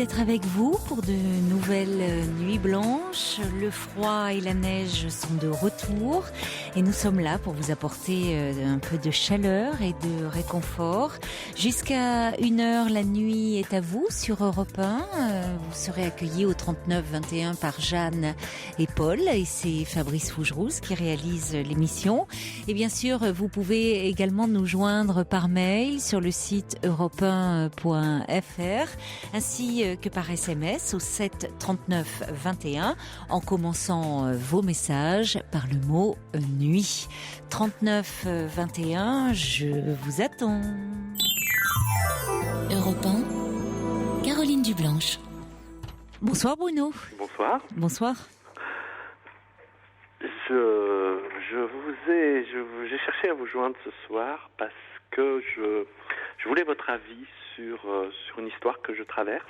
d'être avec vous pour de nouvelles nuits blanches. Le froid et la neige sont de retour et nous sommes là pour vous apporter un peu de chaleur et de réconfort. Jusqu'à 1h, la nuit est à vous sur Europe 1. Vous serez accueillis au 39-21 par Jeanne et Paul et c'est Fabrice Fougerousse qui réalise l'émission. Et bien sûr, vous pouvez également nous joindre par mail sur le site europe1.fr ainsi que par SMS au 7 39 21 en commençant vos messages par le mot nuit. 39 21, je vous attends. Europe 1, Caroline Dublanche. Bonsoir Bruno. Bonsoir. Bonsoir. J'ai cherché à vous joindre ce soir parce que je voulais votre avis sur une histoire que je traverse,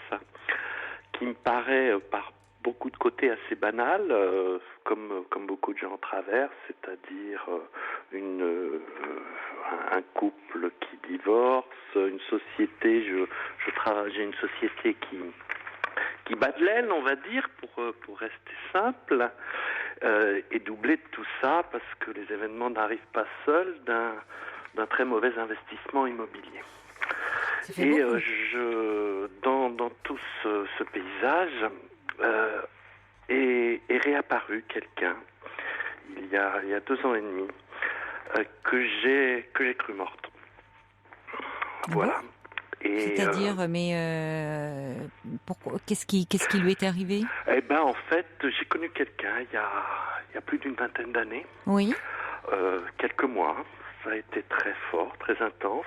qui me paraît par beaucoup de côtés assez banale, comme beaucoup de gens traversent, c'est-à-dire un couple qui divorce, une société. J'ai une société qui bat de l'aile, on va dire, pour rester simple, et doublé de tout ça parce que les événements n'arrivent pas seuls d'un très mauvais investissement immobilier. Et dans tout ce paysage est réapparu quelqu'un il y a 2 ans et demi que j'ai cru morte. Voilà. Et c'est-à-dire, pourquoi, qu'est-ce qui lui est arrivé? Eh ben, en fait, j'ai connu quelqu'un il y a plus d'une vingtaine d'années. Oui. Quelques mois. Ça a été très fort, très intense.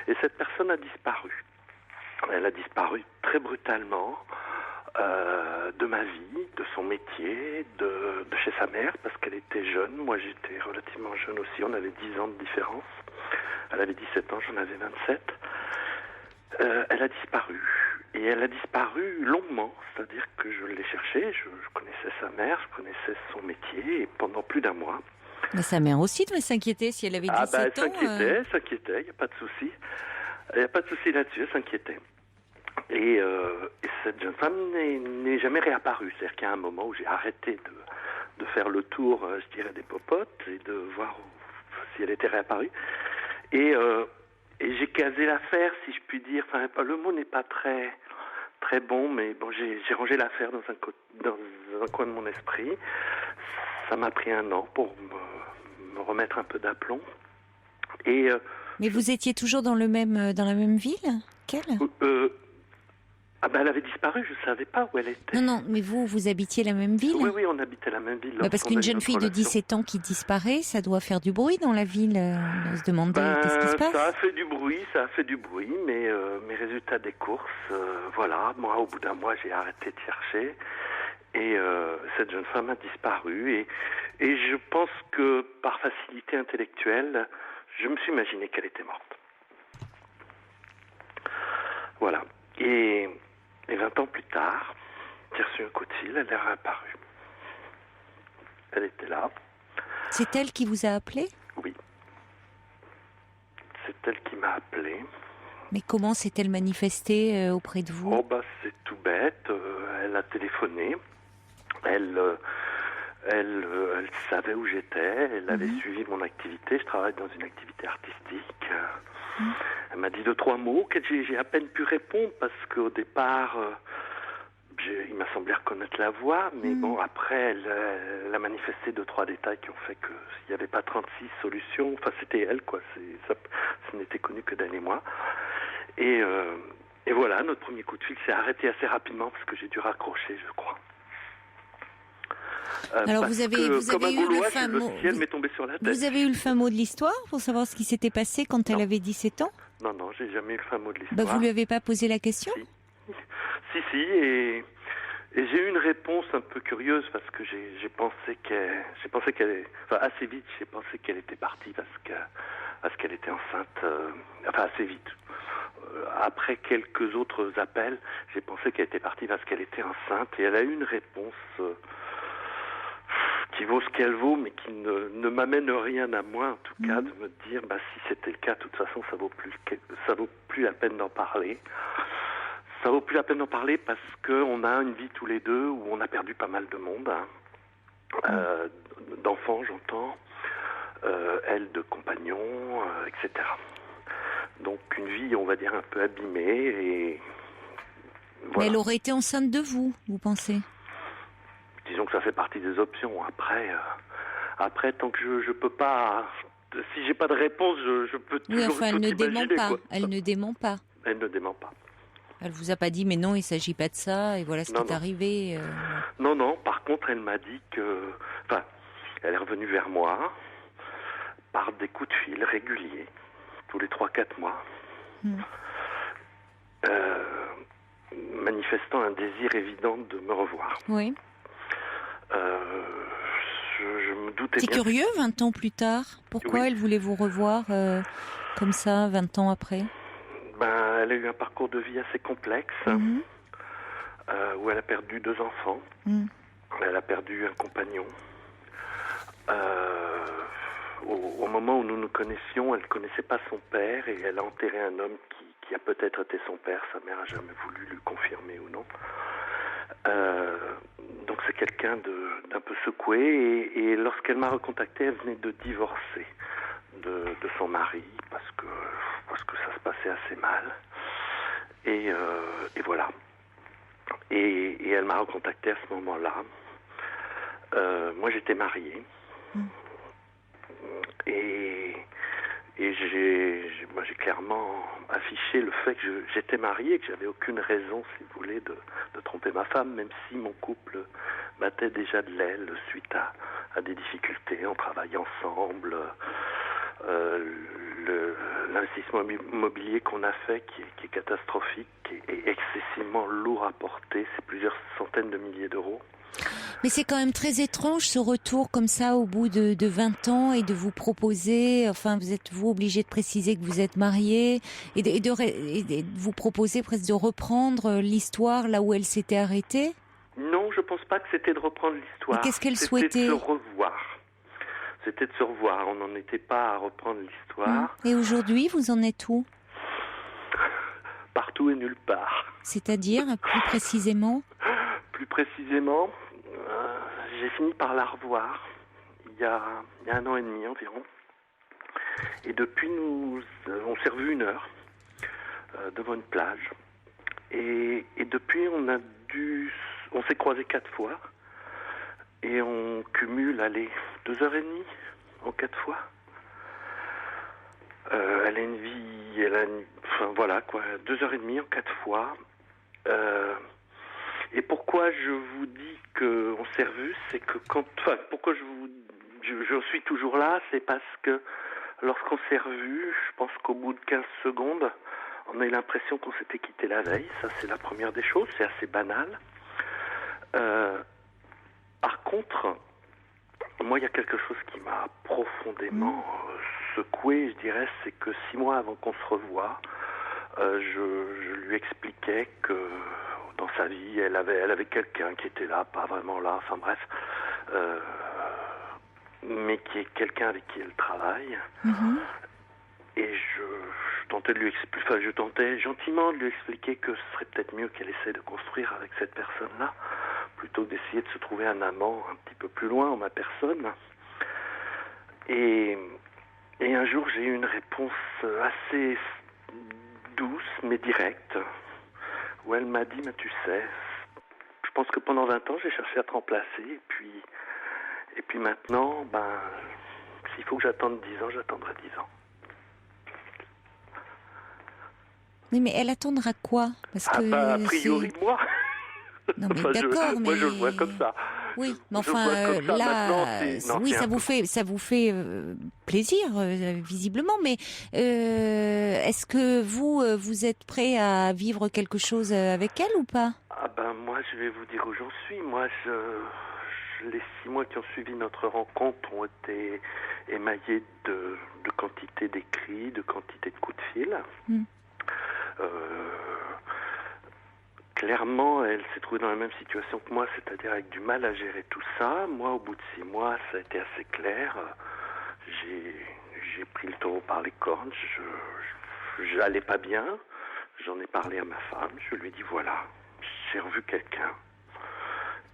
Et cette personne a disparu. Elle a disparu très brutalement de ma vie, de son métier, de chez sa mère, parce qu'elle était jeune. Moi, j'étais relativement jeune aussi. On avait 10 ans de différence. Elle avait 17 ans, j'en avais 27. Elle a disparu. Et elle a disparu longuement. C'est-à-dire que je l'ai cherchée. Je connaissais sa mère, je connaissais son métier. Et pendant plus d'un mois... Mais sa mère aussi devait s'inquiéter si elle avait 17 ans. Elle s'inquiétait, il n'y a pas de souci. Il n'y a pas de souci là-dessus, elle s'inquiétait. Et cette jeune femme n'est jamais réapparue. C'est-à-dire qu'il y a un moment où j'ai arrêté de faire le tour, je dirais, des popotes et de voir si elle était réapparue. Et j'ai casé l'affaire, si je puis dire. Enfin, le mot n'est pas très bon, mais bon, j'ai rangé l'affaire dans un coin de mon esprit. Ça m'a pris 1 an pour me remettre un peu d'aplomb. Mais vous étiez toujours dans la même ville qu'elle? Elle avait disparu, je ne savais pas où elle était. Non, mais vous habitiez la même ville? Oui, on habitait la même ville. Parce qu'une jeune fille de 17 ans qui disparaît, ça doit faire du bruit dans la ville. On se demander qu'est-ce qui se passe. Ça a fait du bruit, mais mes résultats des courses, voilà. Moi, au bout d'un mois, j'ai arrêté de chercher. Et cette jeune femme a disparu. Et je pense que par facilité intellectuelle, je me suis imaginé qu'elle était morte. Voilà. Et 20 ans plus tard, j'ai reçu un coup de fil, elle est réapparue. Elle était là. C'est elle qui vous a appelé? Oui. C'est elle qui m'a appelé. Mais comment s'est-elle manifestée auprès de vous? C'est tout bête. Elle a téléphoné. Elle savait où j'étais. Elle avait suivi mon activité. Je travaille dans une activité artistique. Elle m'a dit 2-3 mots que j'ai à peine pu répondre parce qu'au départ, il m'a semblé reconnaître la voix, mais bon, après, elle a manifesté 2-3 détails qui ont fait qu'il n'y avait pas 36 solutions. Enfin, c'était elle, quoi. Ça n'était connu que d'elle et moi. Et voilà, notre premier coup de fil s'est arrêté assez rapidement parce que j'ai dû raccrocher, je crois. Alors vous avez eu le fin mot. Le ciel m'est tombé sur la tête. Vous avez eu le fin mot de l'histoire pour savoir ce qui s'était passé quand elle avait 17 ans? Non, j'ai jamais eu le fin mot de l'histoire. Vous lui avez pas posé la question? Si, et j'ai eu une réponse un peu curieuse parce que j'ai pensé qu'elle, assez vite, j'ai pensé qu'elle était partie parce qu'elle était enceinte, assez vite. Après quelques autres appels, j'ai pensé qu'elle était partie parce qu'elle était enceinte et elle a eu une réponse qui vaut ce qu'elle vaut, mais qui ne m'amène rien à moi, en tout cas, de me dire, si c'était le cas, de toute façon, ça vaut plus la peine d'en parler. Ça vaut plus la peine d'en parler parce qu'on a une vie tous les deux où on a perdu pas mal de monde, d'enfants, j'entends, elle de compagnons, etc. Donc une vie, on va dire, un peu abîmée et voilà. Mais elle aurait été enceinte de vous pensez? Disons que ça fait partie des options. Après, tant que je peux pas, si j'ai pas de réponse, je peux toujours tout elle ne dément imaginer, pas. quoi. Elle ne dément pas. Elle ne dément pas. Elle vous a pas dit, mais non, il s'agit pas de ça, et voilà ce qui est arrivé. Non. Par contre, elle m'a dit que, elle est revenue vers moi par des coups de fil réguliers, tous les 3-4 mois, manifestant un désir évident de me revoir. Oui. Je me doutais bien. C'est curieux, 20 ans plus tard. Pourquoi elle voulait vous revoir comme ça, 20 ans après? Elle a eu un parcours de vie assez complexe, où elle a perdu 2 enfants. Elle a perdu un compagnon. Au moment où nous nous connaissions, elle ne connaissait pas son père et elle a enterré un homme qui a peut-être été son père. Sa mère n'a jamais voulu lui confirmer ou non. Donc c'est quelqu'un d'un peu secoué et lorsqu'elle m'a recontacté, elle venait de divorcer de son mari parce que ça se passait assez mal et voilà. Et elle m'a recontacté à ce moment-là. Moi j'étais marié et j'ai clairement affiché le fait que j'étais marié, que j'avais aucune raison, si vous voulez, de tromper ma femme, même si mon couple battait déjà de l'aile suite à des difficultés. On travaille ensemble. L'investissement immobilier qu'on a fait, qui est catastrophique, est excessivement lourd à porter. C'est plusieurs centaines de milliers d'euros. Mais c'est quand même très étrange ce retour comme ça au bout de 20 ans et de vous proposer, enfin vous êtes obligé de préciser que vous êtes marié et de vous proposer presque de reprendre l'histoire là où elle s'était arrêtée. Non, je pense pas que c'était de reprendre l'histoire. Et qu'est-ce qu'elle souhaitait? C'était de se revoir. C'était de se revoir. On n'en était pas à reprendre l'histoire. Et aujourd'hui, vous en êtes où? Partout et nulle part. C'est-à-dire, plus précisément? Plus précisément, j'ai fini par la revoir il y a 1 an et demi environ. Et depuis, on s'est revu 1 heure devant une plage. Et depuis, on s'est croisés 4 fois. Et on cumule, 2h30 en 4 fois. Elle a une vie, voilà quoi, 2h30 en 4 fois. Et pourquoi je vous dis qu'on s'est revus, c'est que pourquoi je suis toujours là, c'est parce que lorsqu'on s'est revus, je pense qu'au bout de 15 secondes, on a eu l'impression qu'on s'était quitté la veille. Ça, c'est la première des choses, c'est assez banal. Par contre, moi, il y a quelque chose qui m'a profondément secoué, je dirais, c'est que 6 mois avant qu'on se revoie, je lui expliquais que dans sa vie, elle avait quelqu'un qui était là, pas vraiment là, enfin bref, mais qui est quelqu'un avec qui elle travaille. Et je tentais gentiment de lui expliquer que ce serait peut-être mieux qu'elle essaie de construire avec cette personne-là, plutôt que d'essayer de se trouver un amant un petit peu plus loin en ma personne. Et un jour, j'ai eu une réponse assez douce, mais directe, où elle m'a dit, mais tu sais, je pense que pendant 20 ans, j'ai cherché à te remplacer, et puis maintenant, s'il faut que j'attende 10 ans, j'attendrai 10 ans. Oui, mais elle attendra quoi? Parce que a priori, moi. Non, mais d'accord, mais... Moi, je le vois comme ça. Oui, mais enfin, là, ça vous fait plaisir, visiblement, mais est-ce que vous êtes prêt à vivre quelque chose avec elle ou pas? Moi, je vais vous dire où j'en suis. Moi, les 6 mois qui ont suivi notre rencontre ont été émaillés de quantité d'écrits, de quantité de coups de fil. Clairement, elle s'est trouvée dans la même situation que moi, c'est-à-dire avec du mal à gérer tout ça. Moi, au bout de 6 mois, ça a été assez clair. J'ai pris le taureau par les cornes. J'allais pas bien. j'en ai parlé à ma femme, je lui ai dit voilà, j'ai revu quelqu'un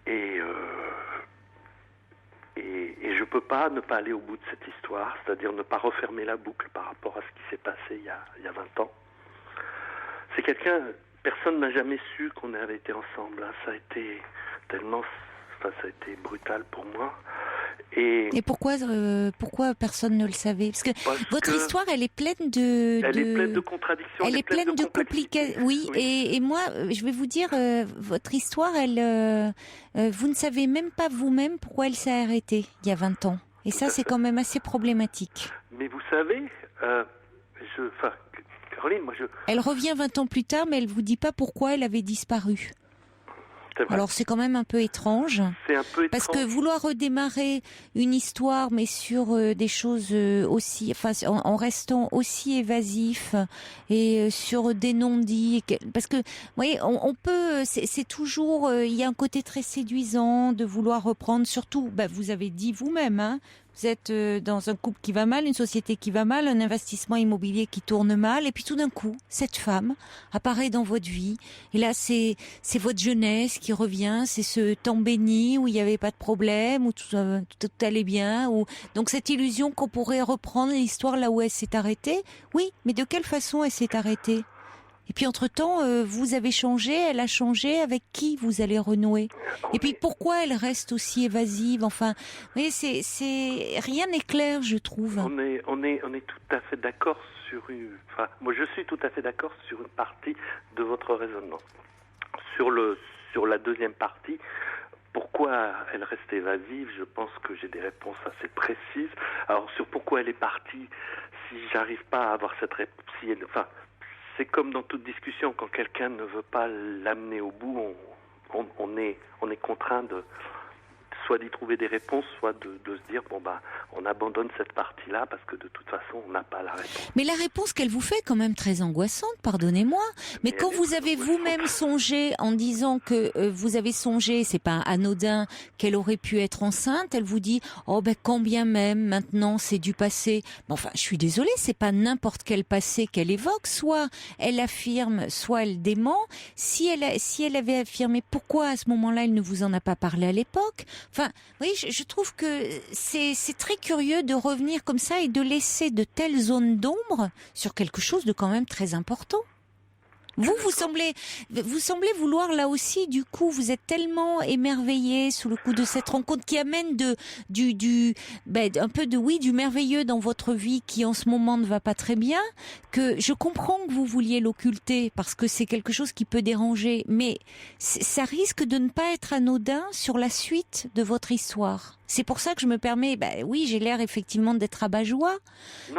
et je peux pas ne pas aller au bout de cette histoire, c'est-à-dire ne pas refermer la boucle par rapport à ce qui s'est passé il y a 20 ans. C'est quelqu'un, personne n'a jamais su qu'on avait été ensemble, hein. Ça a été tellement, ça a été brutal pour moi. Et pourquoi personne ne le savait? Parce que votre histoire, elle est pleine de... Elle est pleine de contradictions. Elle est pleine de complications. Oui, oui. Et moi, je vais vous dire, votre histoire, vous ne savez même pas vous-même pourquoi elle s'est arrêtée il y a 20 ans. Et ça, c'est quand même assez problématique. Mais vous savez, Caroline, Elle revient 20 ans plus tard, mais elle vous dit pas pourquoi elle avait disparu. Alors c'est quand même un peu étrange. C'est un peu étrange. Parce que vouloir redémarrer une histoire, mais sur des choses aussi, enfin en restant aussi évasif et sur des non-dits, parce que vous voyez, on peut, c'est toujours, il y a un côté très séduisant de vouloir reprendre. Surtout, vous avez dit vous-même, hein. Vous êtes dans un couple qui va mal, une société qui va mal, un investissement immobilier qui tourne mal, et puis tout d'un coup, cette femme apparaît dans votre vie. Et là, c'est votre jeunesse qui revient, c'est ce temps béni où il n'y avait pas de problème, où tout allait bien. Donc cette illusion qu'on pourrait reprendre l'histoire là où elle s'est arrêtée. Oui, mais de quelle façon elle s'est arrêtée? Et puis entre-temps, vous avez changé, elle a changé, avec qui vous allez renouer? Et puis pourquoi elle reste aussi évasive? Enfin, vous voyez, rien n'est clair, je trouve. On est tout à fait d'accord moi je suis tout à fait d'accord sur une partie de votre raisonnement. Sur la deuxième partie, pourquoi elle reste évasive, je pense que j'ai des réponses assez précises. Alors sur pourquoi elle est partie, si j'arrive pas à avoir cette réponse, c'est comme dans toute discussion, quand quelqu'un ne veut pas l'amener au bout, on est contraint soit d'y trouver des réponses, soit de se dire on abandonne cette partie-là parce que de toute façon on n'a pas la réponse. Mais la réponse qu'elle vous fait est quand même très angoissante, pardonnez-moi. Mais quand vous avez vous-même songé en disant que vous avez songé, c'est pas anodin, qu'elle aurait pu être enceinte, elle vous dit quand bien même maintenant c'est du passé. Enfin, je suis désolée, c'est pas n'importe quel passé qu'elle évoque. Soit elle affirme, soit elle dément. Si elle avait affirmé, pourquoi à ce moment-là elle ne vous en a pas parlé à l'époque? Enfin, vous voyez, je trouve que c'est très curieux de revenir comme ça et de laisser de telles zones d'ombre sur quelque chose de quand même très important. Vous semblez vouloir là aussi, du coup, vous êtes tellement émerveillé sous le coup de cette rencontre qui amène un peu du merveilleux dans votre vie qui en ce moment ne va pas très bien, que je comprends que vous vouliez l'occulter parce que c'est quelque chose qui peut déranger, mais ça risque de ne pas être anodin sur la suite de votre histoire. C'est pour ça que je me permets, oui, j'ai l'air effectivement d'être rabat-joie.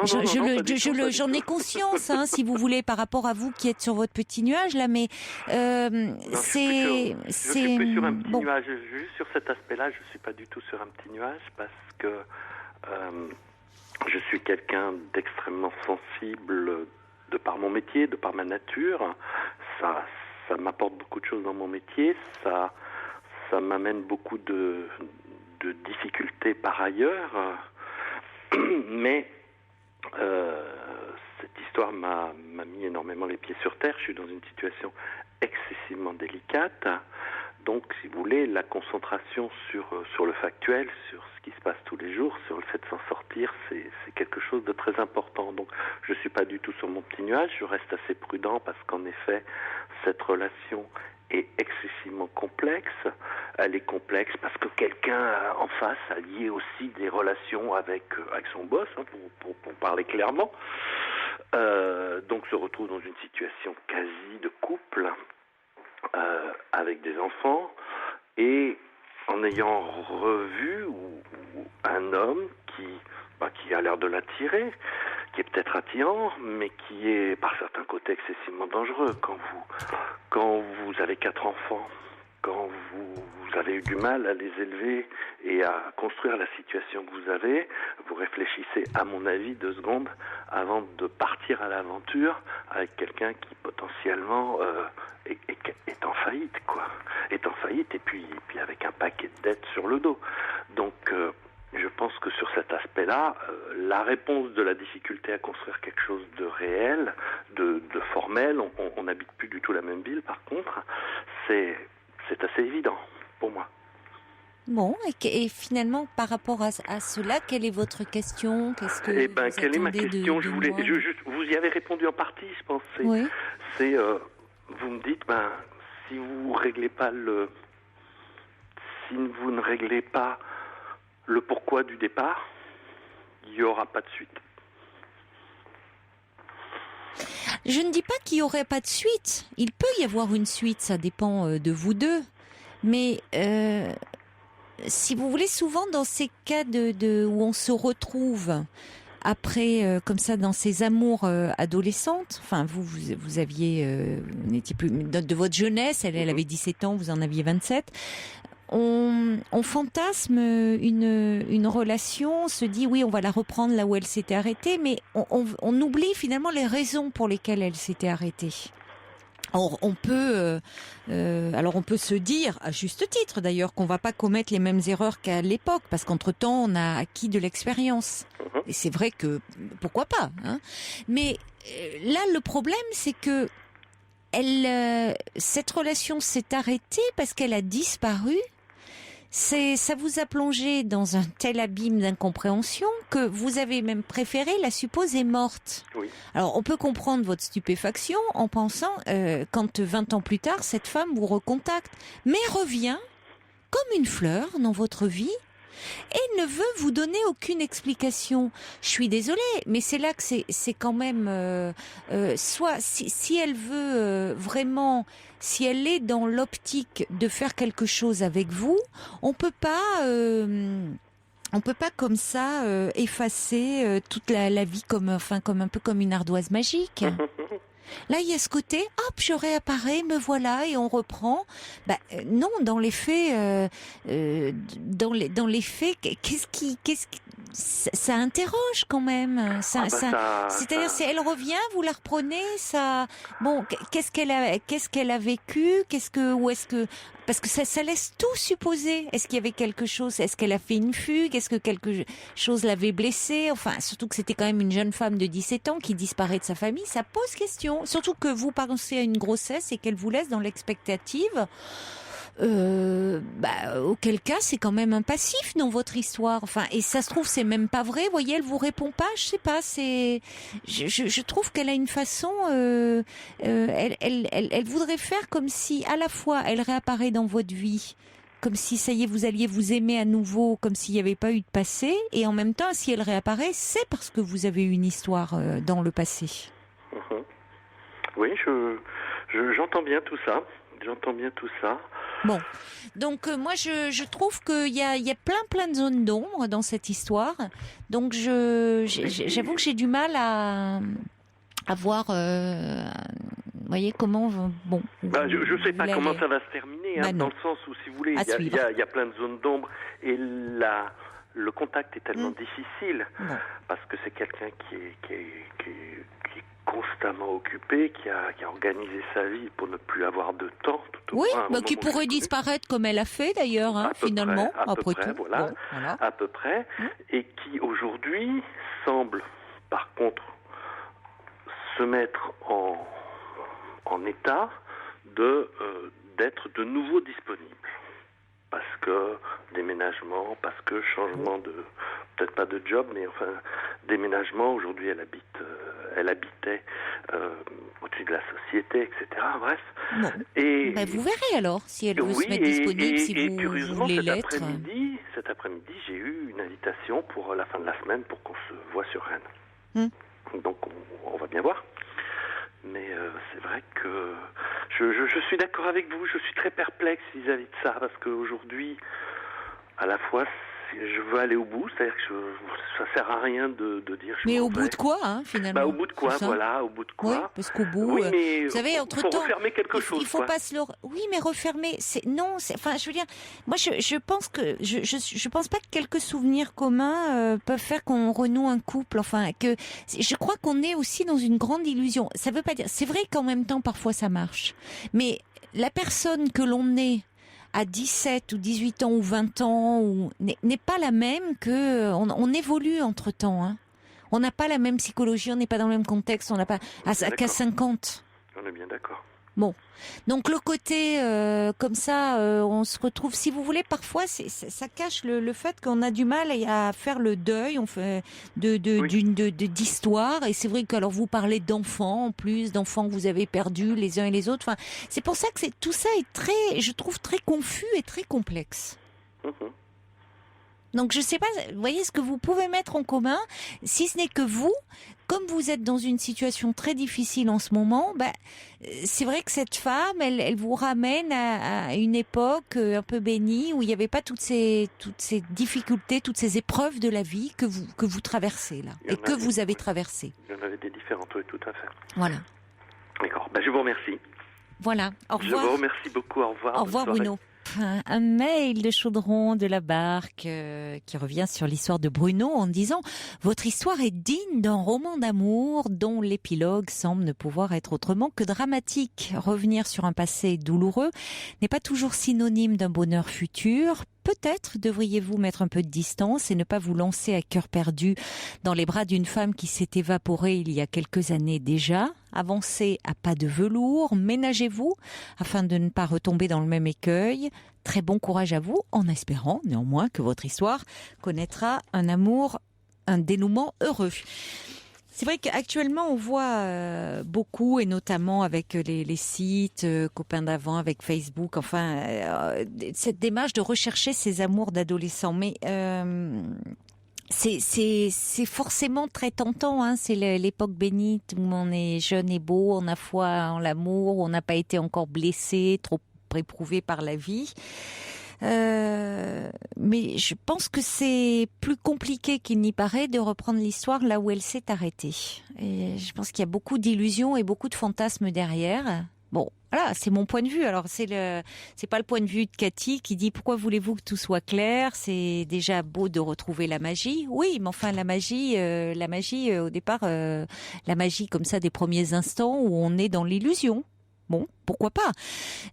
J'en ai conscience, hein, si vous voulez, par rapport à vous qui êtes sur votre petit nuage là, mais je suis plus sur un petit nuage. Juste sur cet aspect-là, je suis pas du tout sur un petit nuage parce que je suis quelqu'un d'extrêmement sensible de par mon métier, de par ma nature. Ça m'apporte beaucoup de choses dans mon métier. Ça m'amène beaucoup de difficultés par ailleurs, mais cette histoire m'a mis énormément les pieds sur terre. Je suis dans une situation excessivement délicate, donc si vous voulez, la concentration sur le factuel, sur ce qui se passe tous les jours, sur le fait de s'en sortir, c'est quelque chose de très important. Donc je suis pas du tout sur mon petit nuage, je reste assez prudent parce qu'en effet, cette relation est excessivement complexe. Elle est complexe parce que quelqu'un en face a lié aussi des relations avec son boss, hein, pour parler clairement. Donc se retrouve dans une situation quasi de couple avec des enfants et en ayant revu un homme qui a l'air de l'attirer, qui est peut-être attirant, mais qui est par certains côtés excessivement dangereux. Quand vous avez 4 enfants, quand vous avez eu du mal à les élever et à construire la situation que vous avez, vous réfléchissez, à mon avis, 2 secondes avant de partir à l'aventure avec quelqu'un qui potentiellement est en faillite, quoi. Est en faillite et puis avec un paquet de dettes sur le dos. Donc je pense que sur cet aspect-là, la réponse de la difficulté à construire quelque chose de réel de formel. On n'habite plus du tout la même ville, par contre. C'est assez évident pour moi. Bon, et finalement, par rapport à cela, quelle est votre question? Qu'est-ce que quelle est ma question? Vous y avez répondu en partie, je pense. Oui. Vous me dites, si vous réglez pas si vous ne réglez pas le pourquoi du départ, il n'y aura pas de suite. Je ne dis pas qu'il n'y aurait pas de suite. Il peut y avoir une suite, ça dépend de vous deux. Mais si vous voulez, souvent dans ces cas où on se retrouve après, comme ça, dans ces amours adolescentes, enfin, vous aviez, vous n'étiez plus de votre jeunesse, elle avait 17 ans, vous en aviez 27. On fantasme une relation, on se dit oui, on va la reprendre là où elle s'était arrêtée, mais on oublie finalement les raisons pour lesquelles elle s'était arrêtée. Or, on peut se dire, à juste titre d'ailleurs, qu'on va pas commettre les mêmes erreurs qu'à l'époque, parce qu'entre-temps, on a acquis de l'expérience. Et c'est vrai que, pourquoi pas, hein. Mais là, le problème, c'est que cette relation s'est arrêtée parce qu'elle a disparu. Ça vous a plongé dans un tel abîme d'incompréhension que vous avez même préféré la supposer morte. Oui. Alors, on peut comprendre votre stupéfaction en pensant, quand 20 ans plus tard, cette femme vous recontacte, mais revient comme une fleur dans votre vie et ne veut vous donner aucune explication. Je suis désolée, mais c'est là que c'est quand même soit si elle veut vraiment, si elle est dans l'optique de faire quelque chose avec vous, on peut pas comme ça effacer toute la vie comme un peu comme une ardoise magique. Là, il y a ce côté, hop, je réapparais, me voilà, et on reprend. Non, dans les faits, ça interroge quand même. C'est-à-dire, si elle revient, vous la reprenez, ça. Bon, qu'est-ce qu'elle a vécu, parce que ça laisse tout supposer. Est-ce qu'il y avait quelque chose? Est-ce qu'elle a fait une fugue? Est-ce que quelque chose l'avait blessée? Enfin, surtout que c'était quand même une jeune femme de 17 ans qui disparaît de sa famille. Ça pose question. Surtout que vous pensez à une grossesse et qu'elle vous laisse dans l'expectative. Auquel cas, c'est quand même un passif dans votre histoire. Enfin, et ça se trouve, c'est même pas vrai. Vous voyez, elle vous répond pas. Je sais pas. Je trouve qu'elle a une façon. Elle voudrait faire comme si, à la fois, elle réapparaît dans votre vie, comme si ça y est, vous alliez vous aimer à nouveau, comme s'il n'y avait pas eu de passé, et en même temps, si elle réapparaît, c'est parce que vous avez eu une histoire dans le passé. Oui, j'entends bien tout ça. Bon, donc moi je trouve qu'il y a plein de zones d'ombre dans cette histoire. Donc j'avoue que j'ai du mal à voir, vous voyez comment. Bon. Je sais pas comment ça va se terminer, dans le sens où, si vous voulez, il y a plein de zones d'ombre et le contact est tellement difficile parce que c'est quelqu'un qui est constamment occupé, qui a organisé sa vie pour ne plus avoir de temps. Tout au moins, qui pourrait disparaître comme elle a fait d'ailleurs, finalement, après tout. Voilà. À peu près, et qui aujourd'hui semble, par contre, se mettre en état d'être de nouveau disponible. Parce que déménagement, parce que changement peut-être pas de job, mais enfin déménagement. Aujourd'hui, elle habitait au-dessus de la société, etc. Bref. Bon. Et vous verrez alors si elle veut se mettre disponible, si vous curieusement, voulez l'être. Cet après-midi, j'ai eu une invitation pour la fin de la semaine pour qu'on se voit sur Rennes. Donc on va bien voir. Mais c'est vrai que je suis d'accord avec vous, je suis très perplexe vis-à-vis de ça, parce qu'aujourd'hui, à la fois, je veux aller au bout, c'est-à-dire que ça sert à rien de dire... Mais au bout de quoi, finalement? Au bout de quoi, voilà, au bout de quoi. Oui, parce qu'au bout, mais vous savez, entre-temps... Il faut refermer quelque chose, il faut pas se le... Oui, mais refermer, enfin, je veux dire, moi, je pense que... Je pense pas que quelques souvenirs communs peuvent faire qu'on renoue un couple, enfin, que... Je crois qu'on est aussi dans une grande illusion. Ça veut pas dire... C'est vrai qu'en même temps, parfois, ça marche. Mais la personne que l'on est à 17 ou 18 ans ou 20 ans n'est pas la même que on évolue entre-temps. On n'a pas la même psychologie, on n'est pas dans le même contexte, on n'a pas qu'à 50. On est bien d'accord. Bon, donc le côté comme ça, on se retrouve. Si vous voulez, parfois, ça cache le fait qu'on a du mal à faire le deuil. On fait d'histoire. Et c'est vrai que alors vous parlez d'enfants en plus, d'enfants que vous avez perdus les uns et les autres. Enfin, c'est pour ça que tout ça est très, je trouve, très confus et très complexe. Donc je sais pas, vous voyez ce que vous pouvez mettre en commun, si ce n'est que vous, comme vous êtes dans une situation très difficile en ce moment, c'est vrai que cette femme, elle vous ramène à une époque un peu bénie où il n'y avait pas toutes ces difficultés, toutes ces épreuves de la vie que vous traversez là et que vous avez traversées. Il y en avait des différentes, oui, tout à fait. Voilà. D'accord. Je vous remercie. Voilà. Au revoir. Je vous remercie beaucoup. Au revoir. Au revoir Bruno. Un mail de Chaudron de la Barque qui revient sur l'histoire de Bruno en disant « Votre histoire est digne d'un roman d'amour dont l'épilogue semble ne pouvoir être autrement que dramatique. Revenir sur un passé douloureux n'est pas toujours synonyme d'un bonheur futur. Peut-être devriez-vous mettre un peu de distance et ne pas vous lancer à cœur perdu dans les bras d'une femme qui s'est évaporée il y a quelques années déjà. Avancez à pas de velours, ménagez-vous afin de ne pas retomber dans le même écueil. Très bon courage à vous, en espérant néanmoins que votre histoire connaîtra un dénouement heureux. » C'est vrai qu'actuellement, on voit beaucoup, et notamment avec les sites, copains d'avant, avec Facebook, cette démarche de rechercher ces amours d'adolescents. Mais c'est forcément très tentant, hein. C'est l'époque bénite où on est jeune et beau, on a foi en l'amour, on n'a pas été encore blessé, trop éprouvé par la vie. Mais je pense que c'est plus compliqué qu'il n'y paraît de reprendre l'histoire là où elle s'est arrêtée. Et je pense qu'il y a beaucoup d'illusions et beaucoup de fantasmes derrière. Bon, voilà, c'est mon point de vue. Alors c'est pas le point de vue de Cathy qui dit pourquoi voulez-vous que tout soit clair? C'est déjà beau de retrouver la magie. Oui, mais enfin la magie au départ, la magie comme ça des premiers instants où on est dans l'illusion. Bon, pourquoi pas.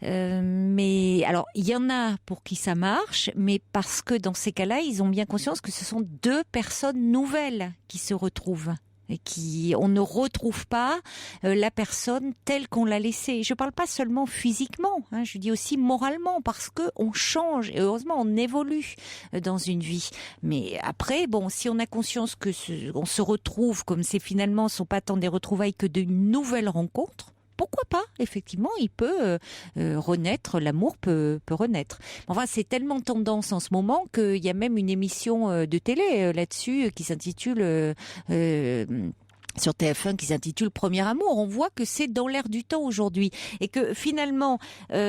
Mais alors, il y en a pour qui ça marche, mais parce que dans ces cas-là, ils ont bien conscience que ce sont deux personnes nouvelles qui se retrouvent et on ne retrouve pas la personne telle qu'on l'a laissée. Je parle pas seulement physiquement, hein, je dis aussi moralement, parce que on change et heureusement on évolue dans une vie. Mais après, bon, si on a conscience que on se retrouve comme c'est finalement sont pas tant des retrouvailles que de nouvelles rencontres. Pourquoi pas? Effectivement, il peut renaître, l'amour peut renaître. Enfin, c'est tellement tendance en ce moment qu'il y a même une émission de télé là-dessus qui s'intitule sur TF1 qui s'intitule Premier amour. On voit que c'est dans l'air du temps aujourd'hui et que finalement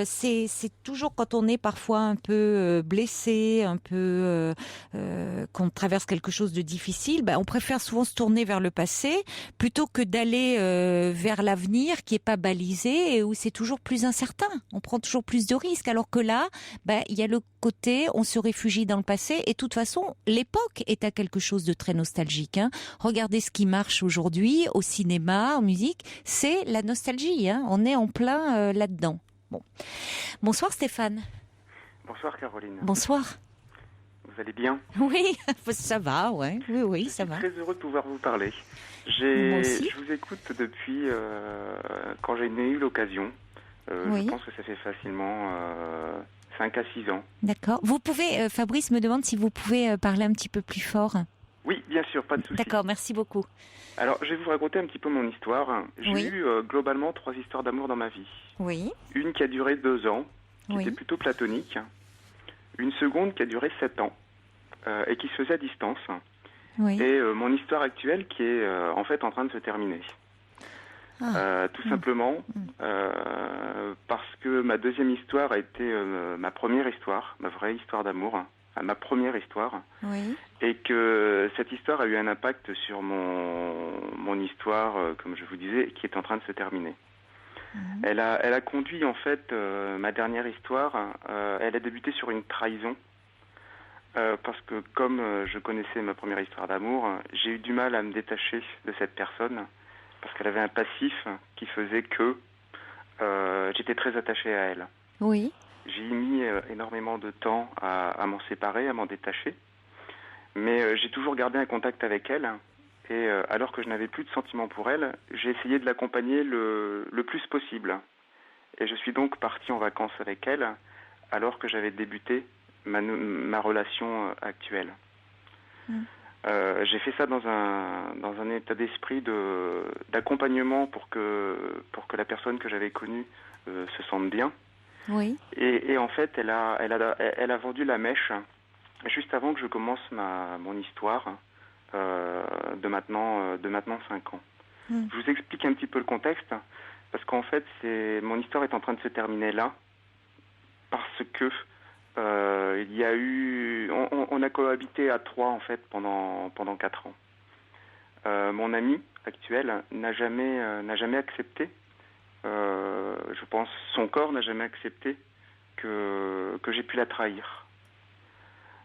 c'est toujours quand on est parfois un peu blessé, un peu qu'on traverse quelque chose de difficile, on préfère souvent se tourner vers le passé plutôt que d'aller vers l'avenir qui est pas balisé et où c'est toujours plus incertain. On prend toujours plus de risques alors que là, il y a le côté on se réfugie dans le passé et de toute façon l'époque est à quelque chose de très nostalgique. Hein. Regardez ce qui marche aujourd'hui au cinéma, en musique, c'est la nostalgie. Hein. On est en plein là-dedans. Bon. Bonsoir Stéphane. Bonsoir Caroline. Bonsoir. Vous allez bien? Oui, ça va, ouais. Oui, ça va. Je suis très heureux de pouvoir vous parler. Moi aussi. Je vous écoute depuis quand j'ai eu l'occasion. Oui. Je pense que ça fait facilement 5 à 6 ans. D'accord. Vous pouvez, Fabrice me demande si vous pouvez parler un petit peu plus fort. Oui, bien sûr, pas de souci. D'accord, merci beaucoup. Alors, je vais vous raconter un petit peu mon histoire. J'ai eu globalement 3 histoires d'amour dans ma vie. Oui. Une qui a duré 2 ans, qui était plutôt platonique. Une seconde qui a duré 7 ans et qui se faisait à distance. Oui. Et mon histoire actuelle qui est en fait en train de se terminer. Tout simplement parce que ma deuxième histoire a été ma première histoire, ma vraie histoire d'amour, ma première histoire, et que cette histoire a eu un impact sur mon histoire, comme je vous disais, qui est en train de se terminer. Elle a conduit en fait ma dernière histoire, elle a débuté sur une trahison, parce que comme je connaissais ma première histoire d'amour, j'ai eu du mal à me détacher de cette personne, parce qu'elle avait un passif qui faisait que j'étais très attaché à elle. Oui. J'ai mis énormément de temps à m'en séparer, à m'en détacher. Mais j'ai toujours gardé un contact avec elle. Et alors que je n'avais plus de sentiments pour elle, j'ai essayé de l'accompagner le plus possible. Et je suis donc parti en vacances avec elle alors que j'avais débuté ma relation actuelle. J'ai fait ça dans un état d'esprit d'accompagnement pour que la personne que j'avais connue se sente bien. Oui. Et en fait, elle a vendu la mèche juste avant que je commence mon histoire de maintenant 5 ans. Je vous explique un petit peu le contexte parce qu'en fait, mon histoire est en train de se terminer là parce que il y a eu, on a cohabité à 3 en fait pendant 4 ans. Mon ami actuel n'a jamais accepté. Je pense son corps n'a jamais accepté que j'ai pu la trahir.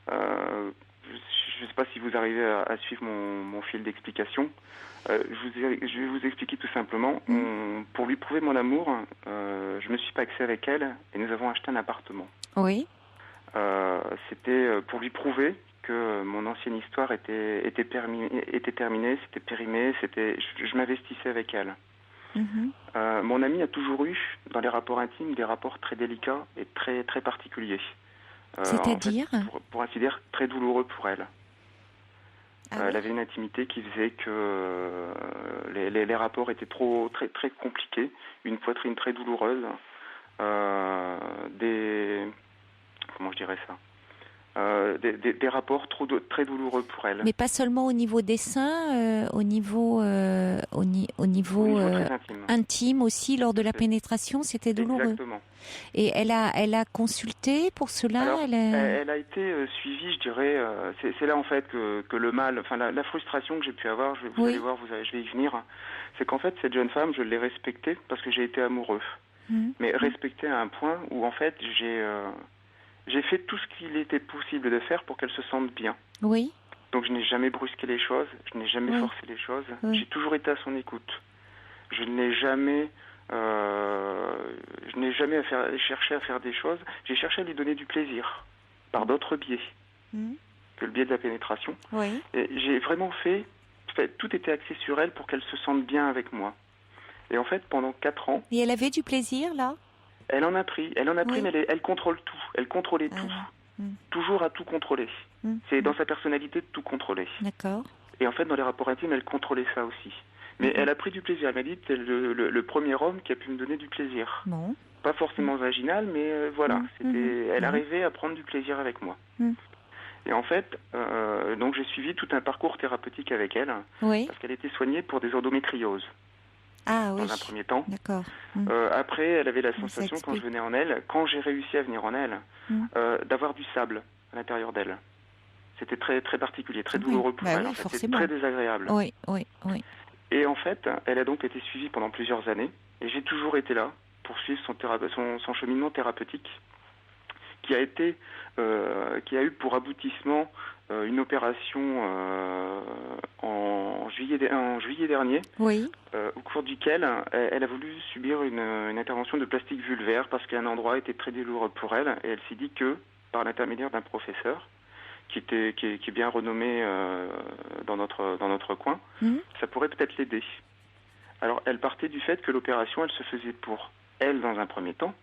Je ne sais pas si vous arrivez à suivre mon fil d'explication. Je vais vous expliquer tout simplement. Pour lui prouver mon amour, je me suis pacsé avec elle et nous avons acheté un appartement. Oui. C'était pour lui prouver que mon ancienne histoire était terminée, c'était périmé, je m'investissais avec elle. Mon amie a toujours eu, dans les rapports intimes, des rapports très délicats et très, très particuliers. C'est-à-dire en fait, pour ainsi dire, très douloureux pour elle. Ah Elle avait une intimité qui faisait que les rapports étaient très, très compliqués, une poitrine très douloureuse, comment je dirais ça, des rapports très douloureux pour elle. Mais pas seulement au niveau des seins, au niveau très intime aussi, lors de la pénétration, c'était douloureux. Exactement. Et elle a consulté pour cela. Alors, elle a été suivie, je dirais. C'est là en fait que le mal, enfin la frustration que j'ai pu avoir, vous allez voir, je vais y venir. C'est qu'en fait cette jeune femme, je l'ai respectée parce que j'ai été amoureux. Mais respectée à un point où en fait j'ai fait tout ce qu'il était possible de faire pour qu'elle se sente bien. Oui. Donc je n'ai jamais brusqué les choses, je n'ai jamais forcé les choses. J'ai toujours été à son écoute. Je n'ai jamais cherché à faire des choses. J'ai cherché à lui donner du plaisir par d'autres biais que le biais de la pénétration. Oui. Et j'ai vraiment tout était axé sur elle pour qu'elle se sente bien avec moi. Et en fait, pendant 4 ans... Et elle avait du plaisir, là ? Elle en a pris, mais elle contrôle tout. Elle contrôlait tout. Toujours à tout contrôler. C'est dans sa personnalité de tout contrôler. D'accord. Et en fait, dans les rapports intimes, elle contrôlait ça aussi. Mais elle a pris du plaisir. Elle m'a dit que c'est le premier homme qui a pu me donner du plaisir. Non. Pas forcément vaginal, mais voilà. Elle arrivait à prendre du plaisir avec moi. Et en fait, donc j'ai suivi tout un parcours thérapeutique avec elle. Oui. Parce qu'elle était soignée pour des endométrioses. Ah oui. Dans un premier temps. D'accord. Après, elle avait la sensation, quand je venais en elle, quand j'ai réussi à venir en elle, d'avoir du sable à l'intérieur d'elle. C'était très, très particulier, très douloureux pour elle. C'était très désagréable. Oui. Et en fait, elle a donc été suivie pendant plusieurs années. Et j'ai toujours été là pour suivre son cheminement thérapeutique qui a eu pour aboutissement une opération en juillet dernier, au cours duquel elle a voulu subir une intervention de plastique vulvaire parce qu'un endroit était très douloureux pour elle, et elle s'est dit que, par l'intermédiaire d'un professeur qui est bien renommé dans notre coin, ça pourrait peut-être l'aider. Alors elle partait du fait que l'opération, elle se faisait pour elle dans un premier temps,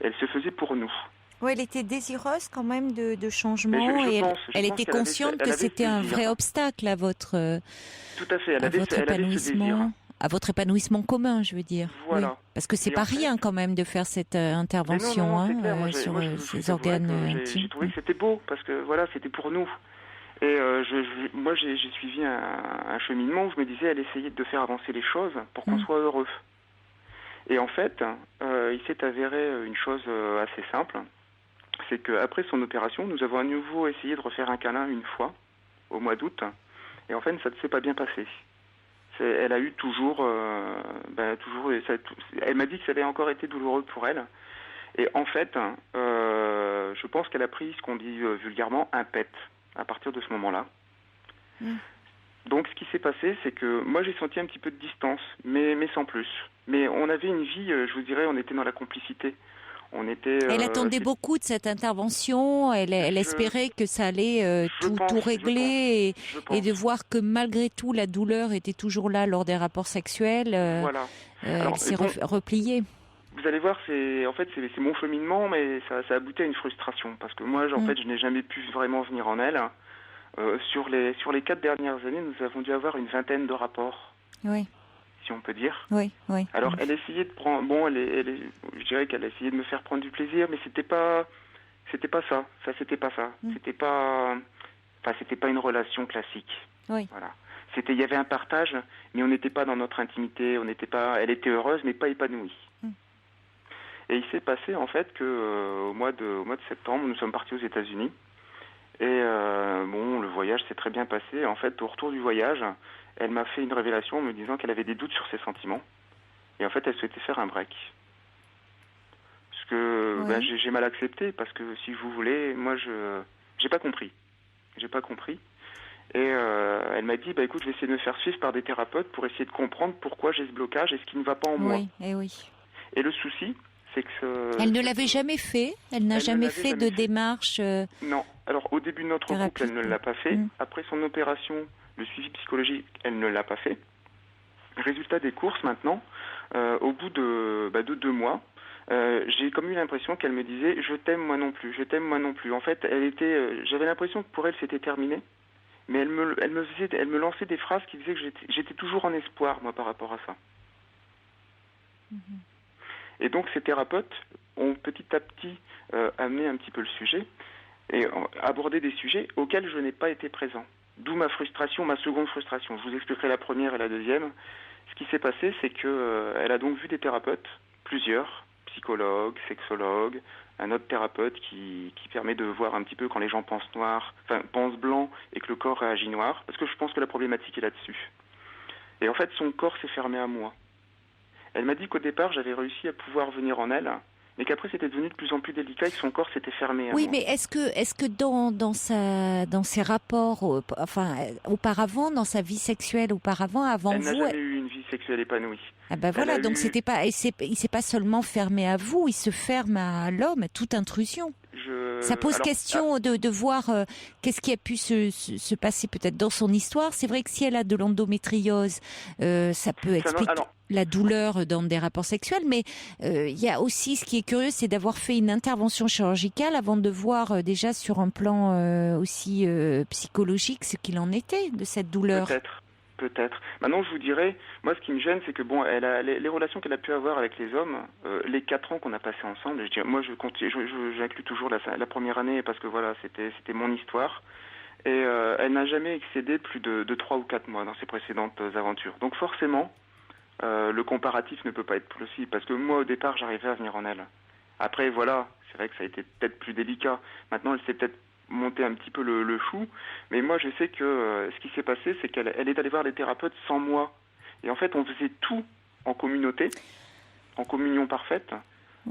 elle se faisait pour nous. Oui, elle était désireuse quand même de changement, et elle était consciente que c'était un vrai obstacle à votre épanouissement, à votre épanouissement commun, je veux dire. Voilà. Oui. Parce que c'est pas rien quand même de faire cette intervention sur ces organes intimes. J'ai trouvé que c'était beau parce que voilà, c'était pour nous. Et moi, j'ai suivi un cheminement où je me disais, elle essayait de faire avancer les choses pour qu'on soit heureux. Et en fait, il s'est avéré une chose assez simple. C'est qu'après son opération, nous avons à nouveau essayé de refaire un câlin une fois, au mois d'août, et en fait, ça ne s'est pas bien passé. Elle a eu toujours elle m'a dit que ça avait encore été douloureux pour elle, et en fait, je pense qu'elle a pris ce qu'on dit vulgairement un pet, à partir de ce moment-là. Donc, ce qui s'est passé, c'est que moi, j'ai senti un petit peu de distance, mais sans plus. Mais on avait une vie, je vous dirais, on était dans la complicité. Elle attendait beaucoup de cette intervention. Elle espérait que ça allait tout régler et de voir que malgré tout la douleur était toujours là lors des rapports sexuels. Voilà. Elle s'est repliée. Vous allez voir, c'est mon cheminement, mais ça a abouti à une frustration parce que moi, en fait, je n'ai jamais pu vraiment venir en elle. Sur les 4 dernières années, nous avons dû avoir une vingtaine de rapports. Oui. Si on peut dire. Oui. Alors, elle essayait de prendre... je dirais qu'elle a essayé de me faire prendre du plaisir, mais c'était pas ça. C'était pas ça. C'était pas une relation classique. Oui. Voilà. Il y avait un partage, mais on n'était pas dans notre intimité. Elle était heureuse, mais pas épanouie. Et il s'est passé, en fait, que au mois de septembre, nous sommes partis aux États-Unis. Et le voyage s'est très bien passé. En fait, au retour du voyage, elle m'a fait une révélation en me disant qu'elle avait des doutes sur ses sentiments. Et en fait, elle souhaitait faire un break. Ce que j'ai mal accepté, parce que si vous voulez, moi, j'ai pas compris. Et elle m'a dit, écoute, je vais essayer de me faire suivre par des thérapeutes pour essayer de comprendre pourquoi j'ai ce blocage et ce qui ne va pas en moi. Et le souci, c'est que... Elle ne l'avait jamais fait. Elle n'a jamais fait de démarche... Non. Alors, au début de notre couple, elle ne l'a pas fait. Après son opération, le suivi psychologique, elle ne l'a pas fait. Résultat des courses, maintenant, au bout de 2 mois, j'ai comme eu l'impression qu'elle me disait « Je t'aime, moi non plus. Je t'aime, moi non plus ». En fait, j'avais l'impression que pour elle, c'était terminé. Mais elle me lançait des phrases qui disaient que j'étais toujours en espoir, moi, par rapport à ça. Et donc, ces thérapeutes ont petit à petit amené un petit peu le sujet et abordé des sujets auxquels je n'ai pas été présent. D'où ma seconde frustration. Je vous expliquerai la première et la deuxième. Ce qui s'est passé, c'est qu'elle a donc vu des thérapeutes, plusieurs, psychologues, sexologues, un autre thérapeute qui permet de voir un petit peu quand les gens pensent blanc et que le corps réagit noir, parce que je pense que la problématique est là-dessus. Et en fait, son corps s'est fermé à moi. Elle m'a dit qu'au départ, j'avais réussi à pouvoir venir en elle, mais qu'après, c'était devenu de plus en plus délicat et que son corps s'était fermé à moi. Oui, mais est-ce que dans ses rapports, auparavant, dans sa vie sexuelle avant elle vous... Elle n'a jamais eu une vie sexuelle épanouie. Ah ben voilà, donc il s'est pas seulement fermé à vous, il se ferme à l'homme, à toute intrusion. Ça pose question de voir qu'est-ce qui a pu se passer peut-être dans son histoire. C'est vrai que si elle a de l'endométriose, ça peut expliquer la douleur dans des rapports sexuels, mais il y a aussi, ce qui est curieux, c'est d'avoir fait une intervention chirurgicale avant de voir déjà sur un plan aussi psychologique ce qu'il en était de cette douleur. Peut-être. Maintenant, je vous dirais, moi, ce qui me gêne, c'est que elle a les relations qu'elle a pu avoir avec les hommes, les 4 ans qu'on a passé ensemble. Moi, j'inclus toujours la première année parce que voilà, c'était mon histoire. Et elle n'a jamais excédé plus de 3 ou 4 mois dans ses précédentes aventures. Donc forcément, le comparatif ne peut pas être possible parce que moi, au départ, j'arrivais à venir en elle. Après, voilà, c'est vrai que ça a été peut-être plus délicat. Maintenant, elle s'est peut-être monter un petit peu le chou, mais moi je sais que ce qui s'est passé, c'est qu'elle est allée voir les thérapeutes sans moi, et en fait on faisait tout en communauté, en communion parfaite.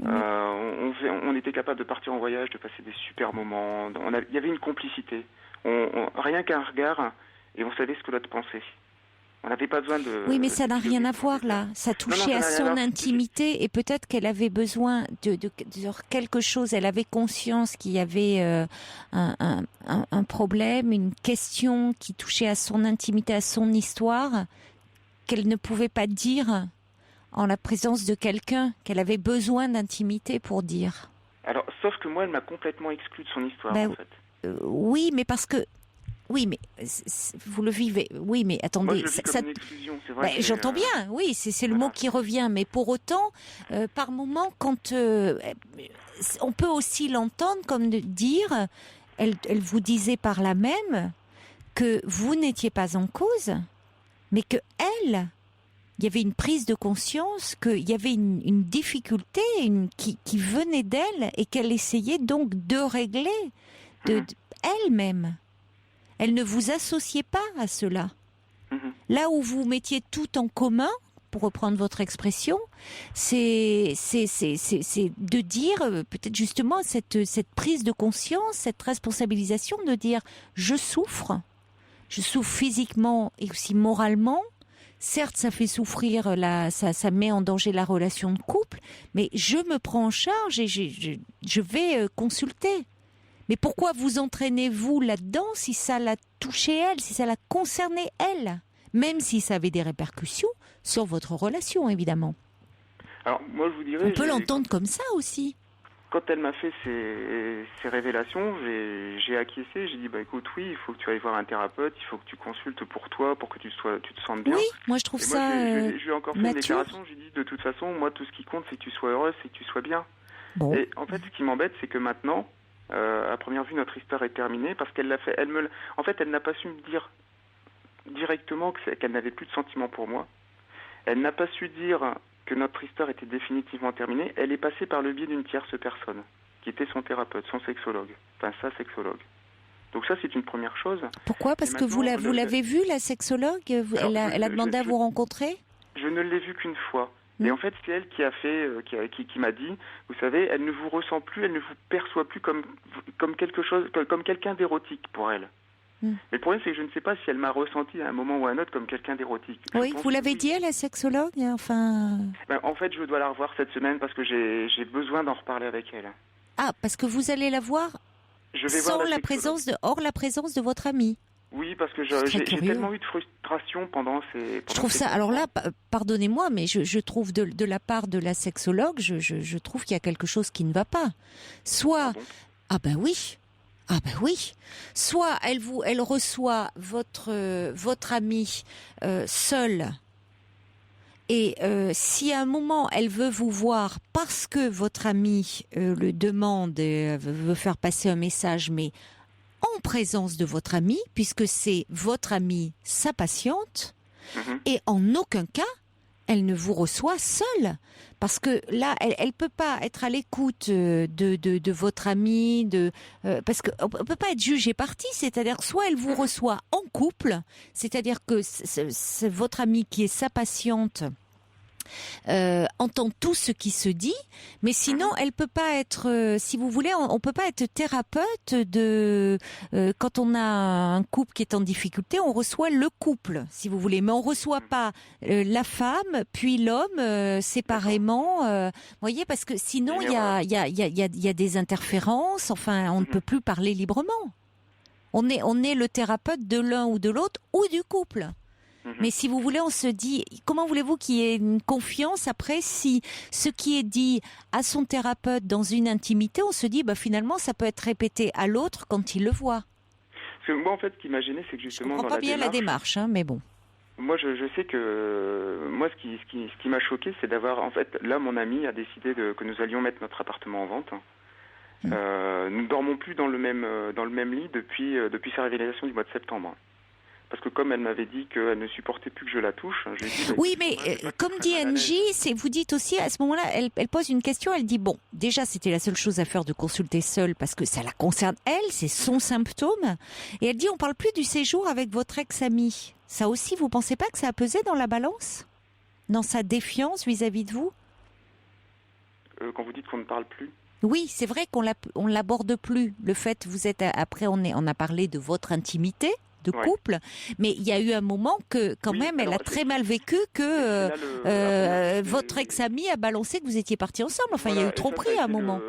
On était capable de partir en voyage, de passer des super moments, il y avait une complicité, rien qu'un regard, et on savait ce que l'autre pensait. On n'avait pas besoin de... Oui, mais ça n'a rien à voir là. Ça touchait à son intimité et peut-être qu'elle avait besoin de quelque chose. Elle avait conscience qu'il y avait un problème, une question qui touchait à son intimité, à son histoire, qu'elle ne pouvait pas dire en la présence de quelqu'un, qu'elle avait besoin d'intimité pour dire. Alors, sauf que moi, elle m'a complètement exclue de son histoire, en fait. Oui, mais parce que... Oui, mais vous le vivez. Oui, mais attendez. Moi, je le vis comme une exclusion, c'est vrai. J'entends bien. Oui, c'est le mot qui revient. Mais pour autant, par moment, quand on peut aussi l'entendre comme de dire, elle vous disait par là même que vous n'étiez pas en cause, mais que il y avait une prise de conscience, qu'il y avait une difficulté qui venait d'elle et qu'elle essayait donc de régler elle-même. Elle ne vous associait pas à cela. Là où vous mettiez tout en commun, pour reprendre votre expression, c'est de dire peut-être justement cette prise de conscience, cette responsabilisation de dire je souffre physiquement et aussi moralement, certes, ça fait souffrir, ça met en danger la relation de couple, mais je me prends en charge et je vais consulter. Mais pourquoi vous entraînez-vous là-dedans si ça l'a touché elle, si ça l'a concerné elle, même si ça avait des répercussions sur votre relation, évidemment. Alors, moi, je vous dirais... On peut l'entendre comme ça aussi. Quand elle m'a fait ces révélations, j'ai acquiescé, j'ai dit, écoute, oui, il faut que tu ailles voir un thérapeute, il faut que tu consultes pour toi, pour que tu te sentes bien. Oui, moi je trouve ça je lui ai encore fait une mature. déclaration, j'ai dit, de toute façon, moi, tout ce qui compte, c'est que tu sois heureuse, c'est que tu sois bien. Bon. Et en fait, ce qui m'embête, c'est que maintenant, à première vue, notre histoire est terminée, parce qu'elle l'a fait, en fait, elle n'a pas su me dire directement qu'elle n'avait plus de sentiments pour moi. Elle n'a pas su dire que notre histoire était définitivement terminée. Elle est passée par le biais d'une tierce personne, qui était son thérapeute, son sexologue, enfin sa sexologue. Donc ça, c'est une première chose. Pourquoi ? Parce que vous l'avez vue, la sexologue ? Elle a demandé à vous rencontrer ? Je ne l'ai vue qu'une fois. Et en fait, c'est elle qui a fait, qui m'a dit, vous savez, elle ne vous ressent plus, elle ne vous perçoit plus comme quelque chose, comme quelqu'un d'érotique pour elle. Mais le problème, c'est que je ne sais pas si elle m'a ressenti à un moment ou à un autre comme quelqu'un d'érotique. Oui, vous l'avez dit à la sexologue, enfin... En fait, je dois la revoir cette semaine parce que j'ai besoin d'en reparler avec elle. Ah, parce que vous allez la voir hors la présence de votre amie. Oui, parce que j'ai tellement eu de frustration pendant ces... Je trouve ça... Alors là, pardonnez-moi, mais je trouve de la part de la sexologue, je trouve qu'il y a quelque chose qui ne va pas. Soit... Ah ben oui. Ah ben oui. Soit elle reçoit votre amie seule, et si à un moment elle veut vous voir parce que votre amie le demande, veut faire passer un message, mais en présence de votre amie, puisque c'est votre amie, sa patiente, et en aucun cas elle ne vous reçoit seule. Parce que là, elle peut pas être à l'écoute de votre amie, parce qu'on peut pas être jugé partie. C'est-à-dire, soit elle vous reçoit en couple, c'est-à-dire que c'est votre amie qui est sa patiente, entend tout ce qui se dit, mais sinon elle peut pas être, si vous voulez, on peut pas être thérapeute quand on a un couple qui est en difficulté, on reçoit le couple, si vous voulez, mais on reçoit pas la femme puis l'homme séparément, voyez, parce que sinon il y a des interférences, enfin on ne peut plus parler librement. On est le thérapeute de l'un ou de l'autre ou du couple. Mais si vous voulez, on se dit, comment voulez-vous qu'il y ait une confiance après si ce qui est dit à son thérapeute dans une intimité, on se dit, finalement, ça peut être répété à l'autre quand il le voit. Parce que moi, en fait, ce qui m'a gêné, c'est que justement... Je comprends pas bien la démarche, mais bon. Moi, je sais que... Moi, ce qui m'a choqué, c'est d'avoir... En fait, là, mon ami a décidé que nous allions mettre notre appartement en vente. Nous ne dormons plus dans le même lit depuis sa révélation du mois de septembre. Parce que comme elle m'avait dit qu'elle ne supportait plus que je la touche, je lui ai dit... Oui, mais comme dit Angie, vous dites aussi, à ce moment-là, elle pose une question, elle dit, bon, déjà c'était la seule chose à faire de consulter seule parce que ça la concerne elle, c'est son symptôme. Et elle dit, on parle plus du séjour avec votre ex-ami. Ça aussi, vous pensez pas que ça a pesé dans la balance ? Dans sa défiance vis-à-vis de vous ? Quand vous dites qu'on ne parle plus ? Oui, c'est vrai qu'on l'aborde plus. Le fait, après on a parlé de votre intimité, de couple, mais il y a eu un moment que quand même elle a très mal vécu que votre ex-ami a balancé que vous étiez partis ensemble. Enfin, il y a eu tromperie à un moment.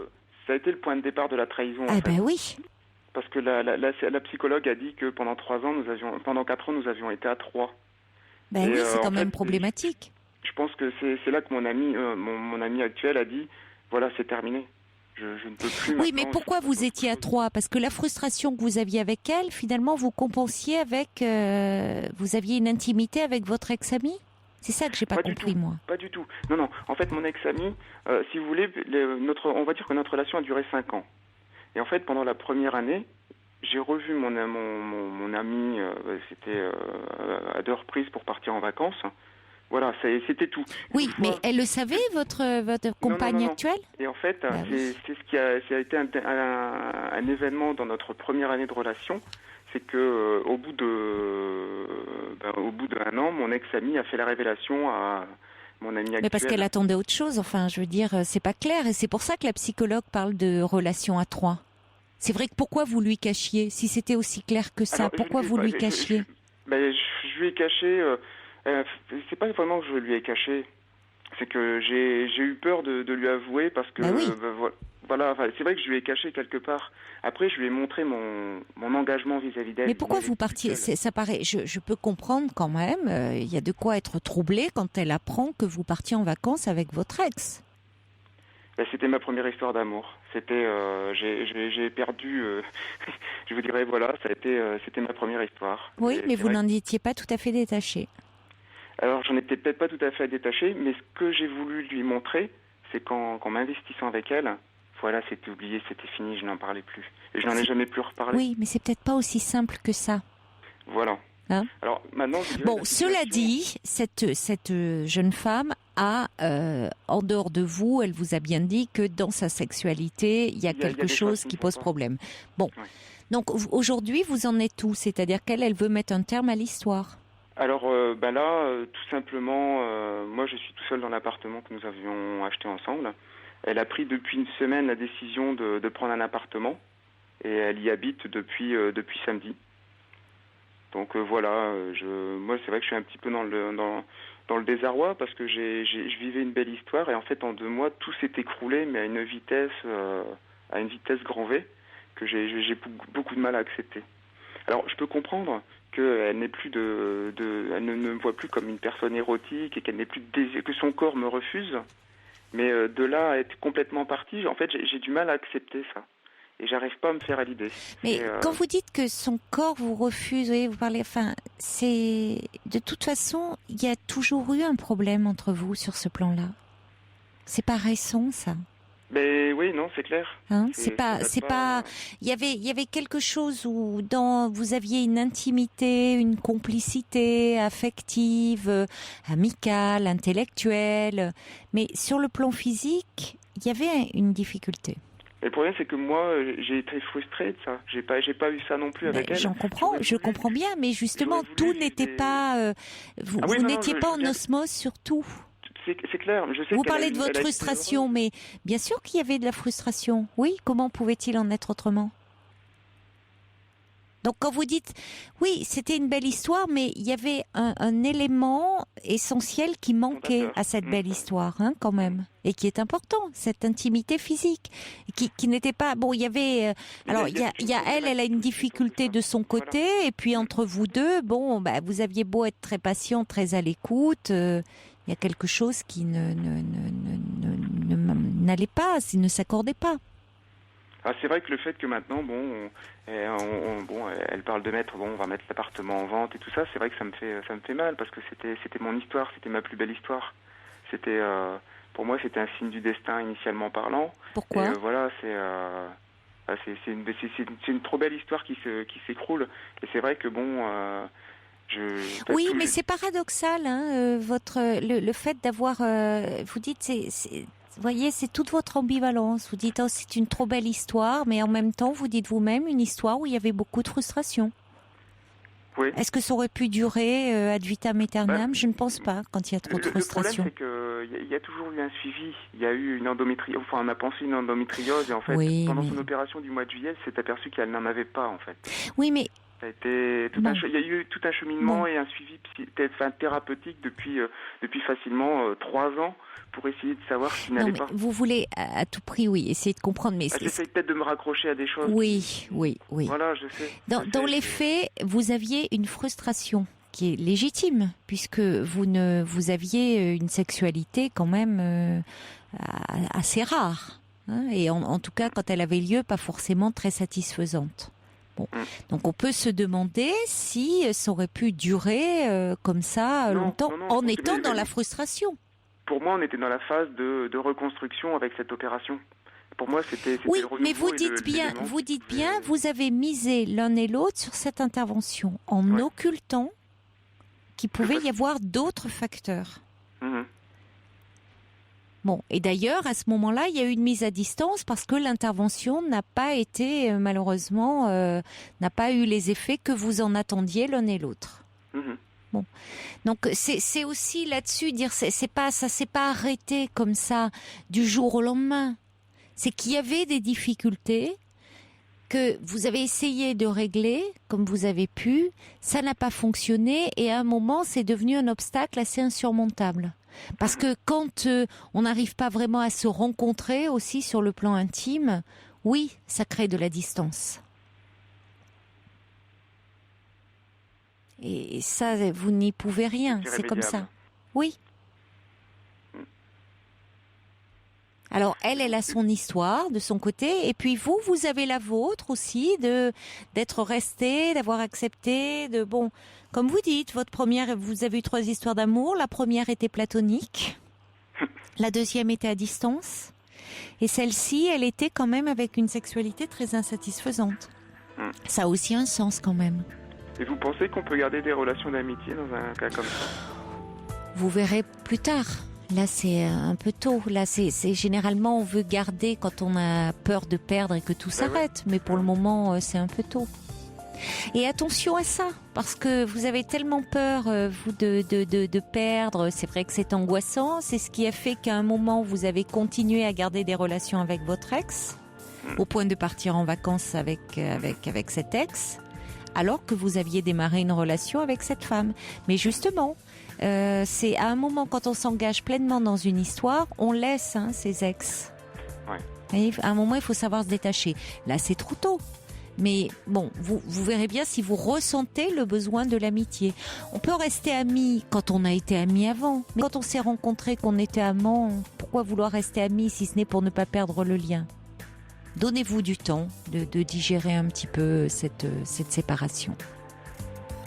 Ça a été le point de départ de la trahison. Ah ben oui. Parce que la psychologue a dit que pendant 4 ans, nous avions été à 3. Ben oui, c'est quand même problématique. Je pense que c'est là que mon ami actuel a dit, voilà, c'est terminé. Je ne peux plus. Oui, mais pourquoi vous étiez à 3 ? Parce que la frustration que vous aviez avec elle, finalement, vous compensiez avec... vous aviez une intimité avec votre ex-ami ? C'est ça que j'ai pas compris, moi. Pas du tout. Non. En fait, mon ex-ami, si vous voulez, on va dire que notre relation a duré 5 ans. Et en fait, pendant la première année, j'ai revu mon ami, c'était à 2 reprises pour partir en vacances. Voilà, c'était tout. Oui, mais elle le savait, votre compagne actuelle ? Et en fait, c'est ce qui a été un événement dans notre première année de relation, c'est que au bout d'un an, mon ex-ami a fait la révélation à mon ami actuel. Mais parce qu'elle attendait autre chose, enfin, je veux dire, c'est pas clair, et c'est pour ça que la psychologue parle de relation à 3. C'est vrai que pourquoi vous lui cachiez ? Si c'était aussi clair que ça, pourquoi vous lui cachiez ? Je lui ai caché... C'est pas vraiment que je lui ai caché. C'est que j'ai eu peur de lui avouer parce que voilà, c'est vrai que je lui ai caché quelque part. Après, je lui ai montré mon engagement vis-à-vis d'elle. Mais pourquoi vous partiez? Ça paraît, je peux comprendre quand même. Il y a de quoi être troublé quand elle apprend que vous partiez en vacances avec votre ex. C'était ma première histoire d'amour. C'était, j'ai perdu. Je vous dirais, voilà, c'était ma première histoire. Oui, mais vous n'en étiez pas tout à fait détaché. Alors, j'en étais peut-être pas tout à fait détaché, mais ce que j'ai voulu lui montrer, c'est qu'en m'investissant avec elle, voilà, c'était oublié, c'était fini, je n'en parlais plus. Et je n'en ai jamais plus reparlé. Oui, mais c'est peut-être pas aussi simple que ça. Voilà. Hein? Alors, maintenant, bon, cela dit, cette jeune femme a, en dehors de vous, elle vous a bien dit que dans sa sexualité, il y a quelque chose qui pose problème. Bon, donc aujourd'hui, vous en êtes où? C'est-à-dire qu'elle veut mettre un terme à l'histoire. Alors là, tout simplement, moi je suis tout seul dans l'appartement que nous avions acheté ensemble. Elle a pris depuis une semaine la décision de prendre un appartement et elle y habite depuis samedi. Donc voilà, moi c'est vrai que je suis un petit peu dans le désarroi parce que je vivais une belle histoire et en fait en 2 mois tout s'est écroulé mais à une vitesse grand V que j'ai beaucoup de mal à accepter. Alors je peux comprendre qu'elle n'est plus elle ne me voit plus comme une personne érotique et qu'elle n'est plus de désir, que son corps me refuse. Mais de là à être complètement partie, en fait, j'ai du mal à accepter ça. Et j'arrive pas à me faire à l'idée. Mais quand vous dites que son corps vous refuse, vous parlez, c'est de toute façon, il y a toujours eu un problème entre vous sur ce plan-là. C'est pas récent, ça. Ben oui, non, c'est clair. Hein, c'est pas. Il y avait quelque chose où vous aviez une intimité, une complicité affective, amicale, intellectuelle, mais sur le plan physique, il y avait une difficulté. Le problème, c'est que moi, j'ai été frustré de ça. J'ai pas eu ça non plus avec elle. Je comprends bien, mais justement, tout n'était pas. Vous n'étiez pas en osmose sur tout. C'est clair. Je sais vous parlez de votre frustration, mais bien sûr qu'il y avait de la frustration. Oui, comment pouvait-il en être autrement? Donc quand vous dites, oui, c'était une belle histoire, mais il y avait un élément essentiel qui manquait à cette belle histoire, quand même, et qui est important, cette intimité physique, qui n'était pas... Bon, il y avait... alors, il y a elle a une difficulté de son côté, et puis entre vous deux, bon, vous aviez beau être très patient, très à l'écoute... il y a quelque chose qui n'allait pas, ne s'accordait pas. Ah, c'est vrai que le fait que maintenant, elle parle de on va mettre l'appartement en vente et tout ça, c'est vrai que ça me fait mal parce que c'était mon histoire, c'était ma plus belle histoire. C'était, pour moi, c'était un signe du destin initialement parlant. Pourquoi? Et voilà, c'est une trop belle histoire qui s'écroule. Et c'est vrai que oui, mais c'est paradoxal, le fait d'avoir, vous dites, vous voyez, c'est toute votre ambivalence. Vous dites, c'est une trop belle histoire, mais en même temps, vous dites vous-même une histoire où il y avait beaucoup de frustration. Oui. Est-ce que ça aurait pu durer ad vitam aeternam? Je ne pense pas, quand il y a trop de frustration. Le problème, c'est qu'il y a toujours eu un suivi. Il y a eu une endométriose, on a pensé une endométriose, et en fait, pendant son opération du mois de juillet, elle s'est aperçue qu'elle n'en avait pas, en fait. Oui, mais... Ça a été il y a eu tout un cheminement et un suivi thérapeutique depuis facilement 3 ans pour essayer de savoir ce qui n'allait pas. Vous voulez à tout prix, essayer de comprendre, mais j'essaie peut-être de me raccrocher à des choses. Oui. Voilà, je sais. Dans les faits, vous aviez une frustration qui est légitime, puisque vous aviez une sexualité quand même assez rare, et en tout cas, quand elle avait lieu, pas forcément très satisfaisante. Bon. Donc on peut se demander si ça aurait pu durer comme ça longtemps en étant dans la frustration. Pour moi, on était dans la phase de reconstruction avec cette opération. Pour moi, c'était oui, le renouveau. Mais vous dites bien, vous avez misé l'un et l'autre sur cette intervention en occultant qu'il pouvait y avoir d'autres facteurs. Bon, et d'ailleurs, à ce moment-là, il y a eu une mise à distance parce que l'intervention n'a pas été, malheureusement, n'a pas eu les effets que vous en attendiez l'un et l'autre. Bon, donc c'est aussi là-dessus dire ça s'est pas arrêté comme ça du jour au lendemain. C'est qu'il y avait des difficultés que vous avez essayé de régler comme vous avez pu, ça n'a pas fonctionné et à un moment, c'est devenu un obstacle assez insurmontable. Parce que quand on n'arrive pas vraiment à se rencontrer aussi sur le plan intime, oui, ça crée de la distance. Et ça, vous n'y pouvez rien, c'est comme ça. Oui. Alors, elle a son histoire de son côté, et puis vous avez la vôtre aussi, d'être resté, d'avoir accepté, comme vous dites, vous avez eu 3 histoires d'amour, la première était platonique, la deuxième était à distance, et celle-ci, elle était quand même avec une sexualité très insatisfaisante. Ça a aussi un sens quand même. Et vous pensez qu'on peut garder des relations d'amitié dans un cas comme ça ? Vous verrez plus tard. Là, c'est un peu tôt. Là, c'est généralement, on veut garder quand on a peur de perdre et que tout s'arrête. Mais pour le moment, c'est un peu tôt. Et attention à ça, parce que vous avez tellement peur, vous, de perdre. C'est vrai que c'est angoissant. C'est ce qui a fait qu'à un moment, vous avez continué à garder des relations avec votre ex, au point de partir en vacances avec cet ex, alors que vous aviez démarré une relation avec cette femme. Mais justement, c'est à un moment, quand on s'engage pleinement dans une histoire, on laisse ses ex. Ouais. Et à un moment, il faut savoir se détacher. Là, c'est trop tôt. Mais bon, vous verrez bien si vous ressentez le besoin de l'amitié. On peut rester amis quand on a été amis avant. Mais quand on s'est rencontrés, qu'on était amants, pourquoi vouloir rester amis si ce n'est pour ne pas perdre le lien ? Donnez-vous du temps de digérer un petit peu cette séparation.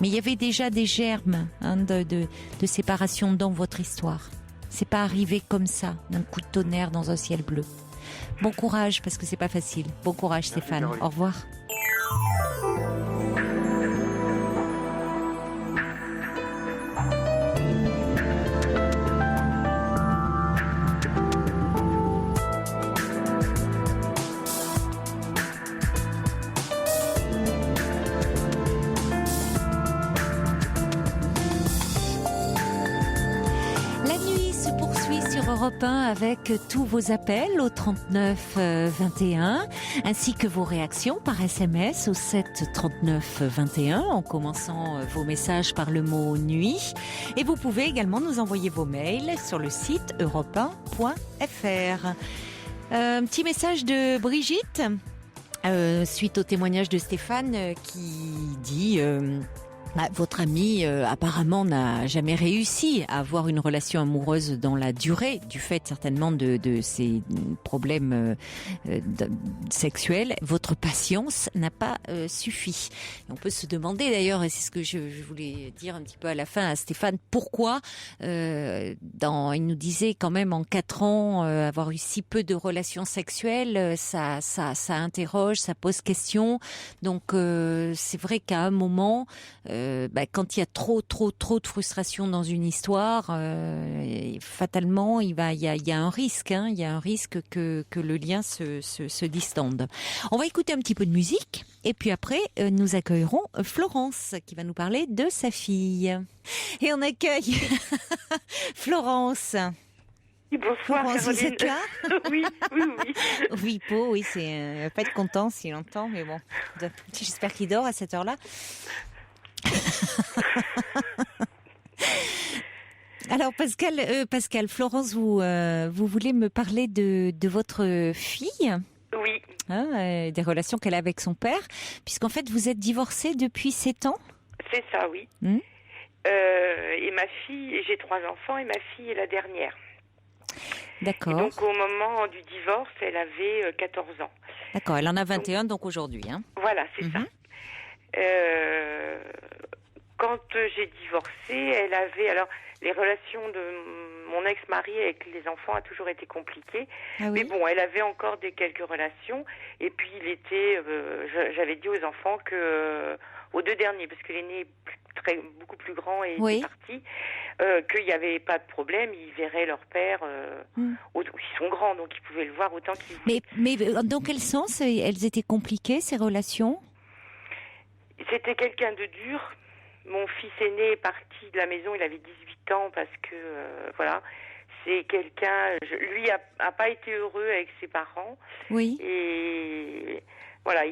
Mais il y avait déjà des germes de séparation dans votre histoire. C'est pas arrivé comme ça, d'un coup de tonnerre dans un ciel bleu. Bon courage, parce que c'est pas facile. Bon courage, merci, Stéphane. Caroline. Au revoir. Europe 1 avec tous vos appels au 39 21 ainsi que vos réactions par SMS au 7 39 21 en commençant vos messages par le mot nuit et vous pouvez également nous envoyer vos mails sur le site europe1.fr. Un petit message de Brigitte suite au témoignage de Stéphane qui dit votre ami apparemment n'a jamais réussi à avoir une relation amoureuse dans la durée, du fait certainement de ses problèmes sexuels. Votre patience n'a pas suffi. Et on peut se demander d'ailleurs, et c'est ce que je voulais dire un petit peu à la fin à Stéphane, pourquoi il nous disait quand même en 4 ans avoir eu si peu de relations sexuelles, ça interroge, ça pose question. Donc c'est vrai qu'à un moment quand il y a trop de frustration dans une histoire, fatalement, il y a un risque. Il y a un risque que le lien se distende. On va écouter un petit peu de musique et puis après, nous accueillerons Florence qui va nous parler de sa fille. Et on accueille Florence. Bonsoir, Florence, vous êtes là ? Oui. Oui, oui, c'est pas être content s'il entend, mais bon, j'espère qu'il dort à cette heure-là. Alors Pascal, Florence, vous voulez me parler de votre fille ? Oui. Des relations qu'elle a avec son père, puisqu'en fait vous êtes divorcés depuis 7 ans ? C'est ça, oui. Et ma fille, j'ai 3 enfants et ma fille est la dernière. D'accord. Et donc au moment du divorce, elle avait 14 ans. D'accord, elle en a 21 donc aujourd'hui. Voilà, c'est ça. Quand j'ai divorcé, elle avait... Alors, les relations de mon ex-mari avec les enfants a toujours été compliquées. Ah oui. Mais bon, elle avait encore quelques relations. Et puis, j'avais dit aux enfants que... aux 2 derniers, parce que l'aîné est beaucoup plus grand et était parti, qu'il n'y avait pas de problème. Ils verraient leur père... ils sont grands, donc ils pouvaient le voir autant qu'ils voulaient. Mais dans quel sens elles étaient compliquées, ces relations ? C'était quelqu'un de dur. Mon fils aîné est parti de la maison, il avait 18 ans parce que, c'est quelqu'un... Lui a pas été heureux avec ses parents. Oui. Et voilà,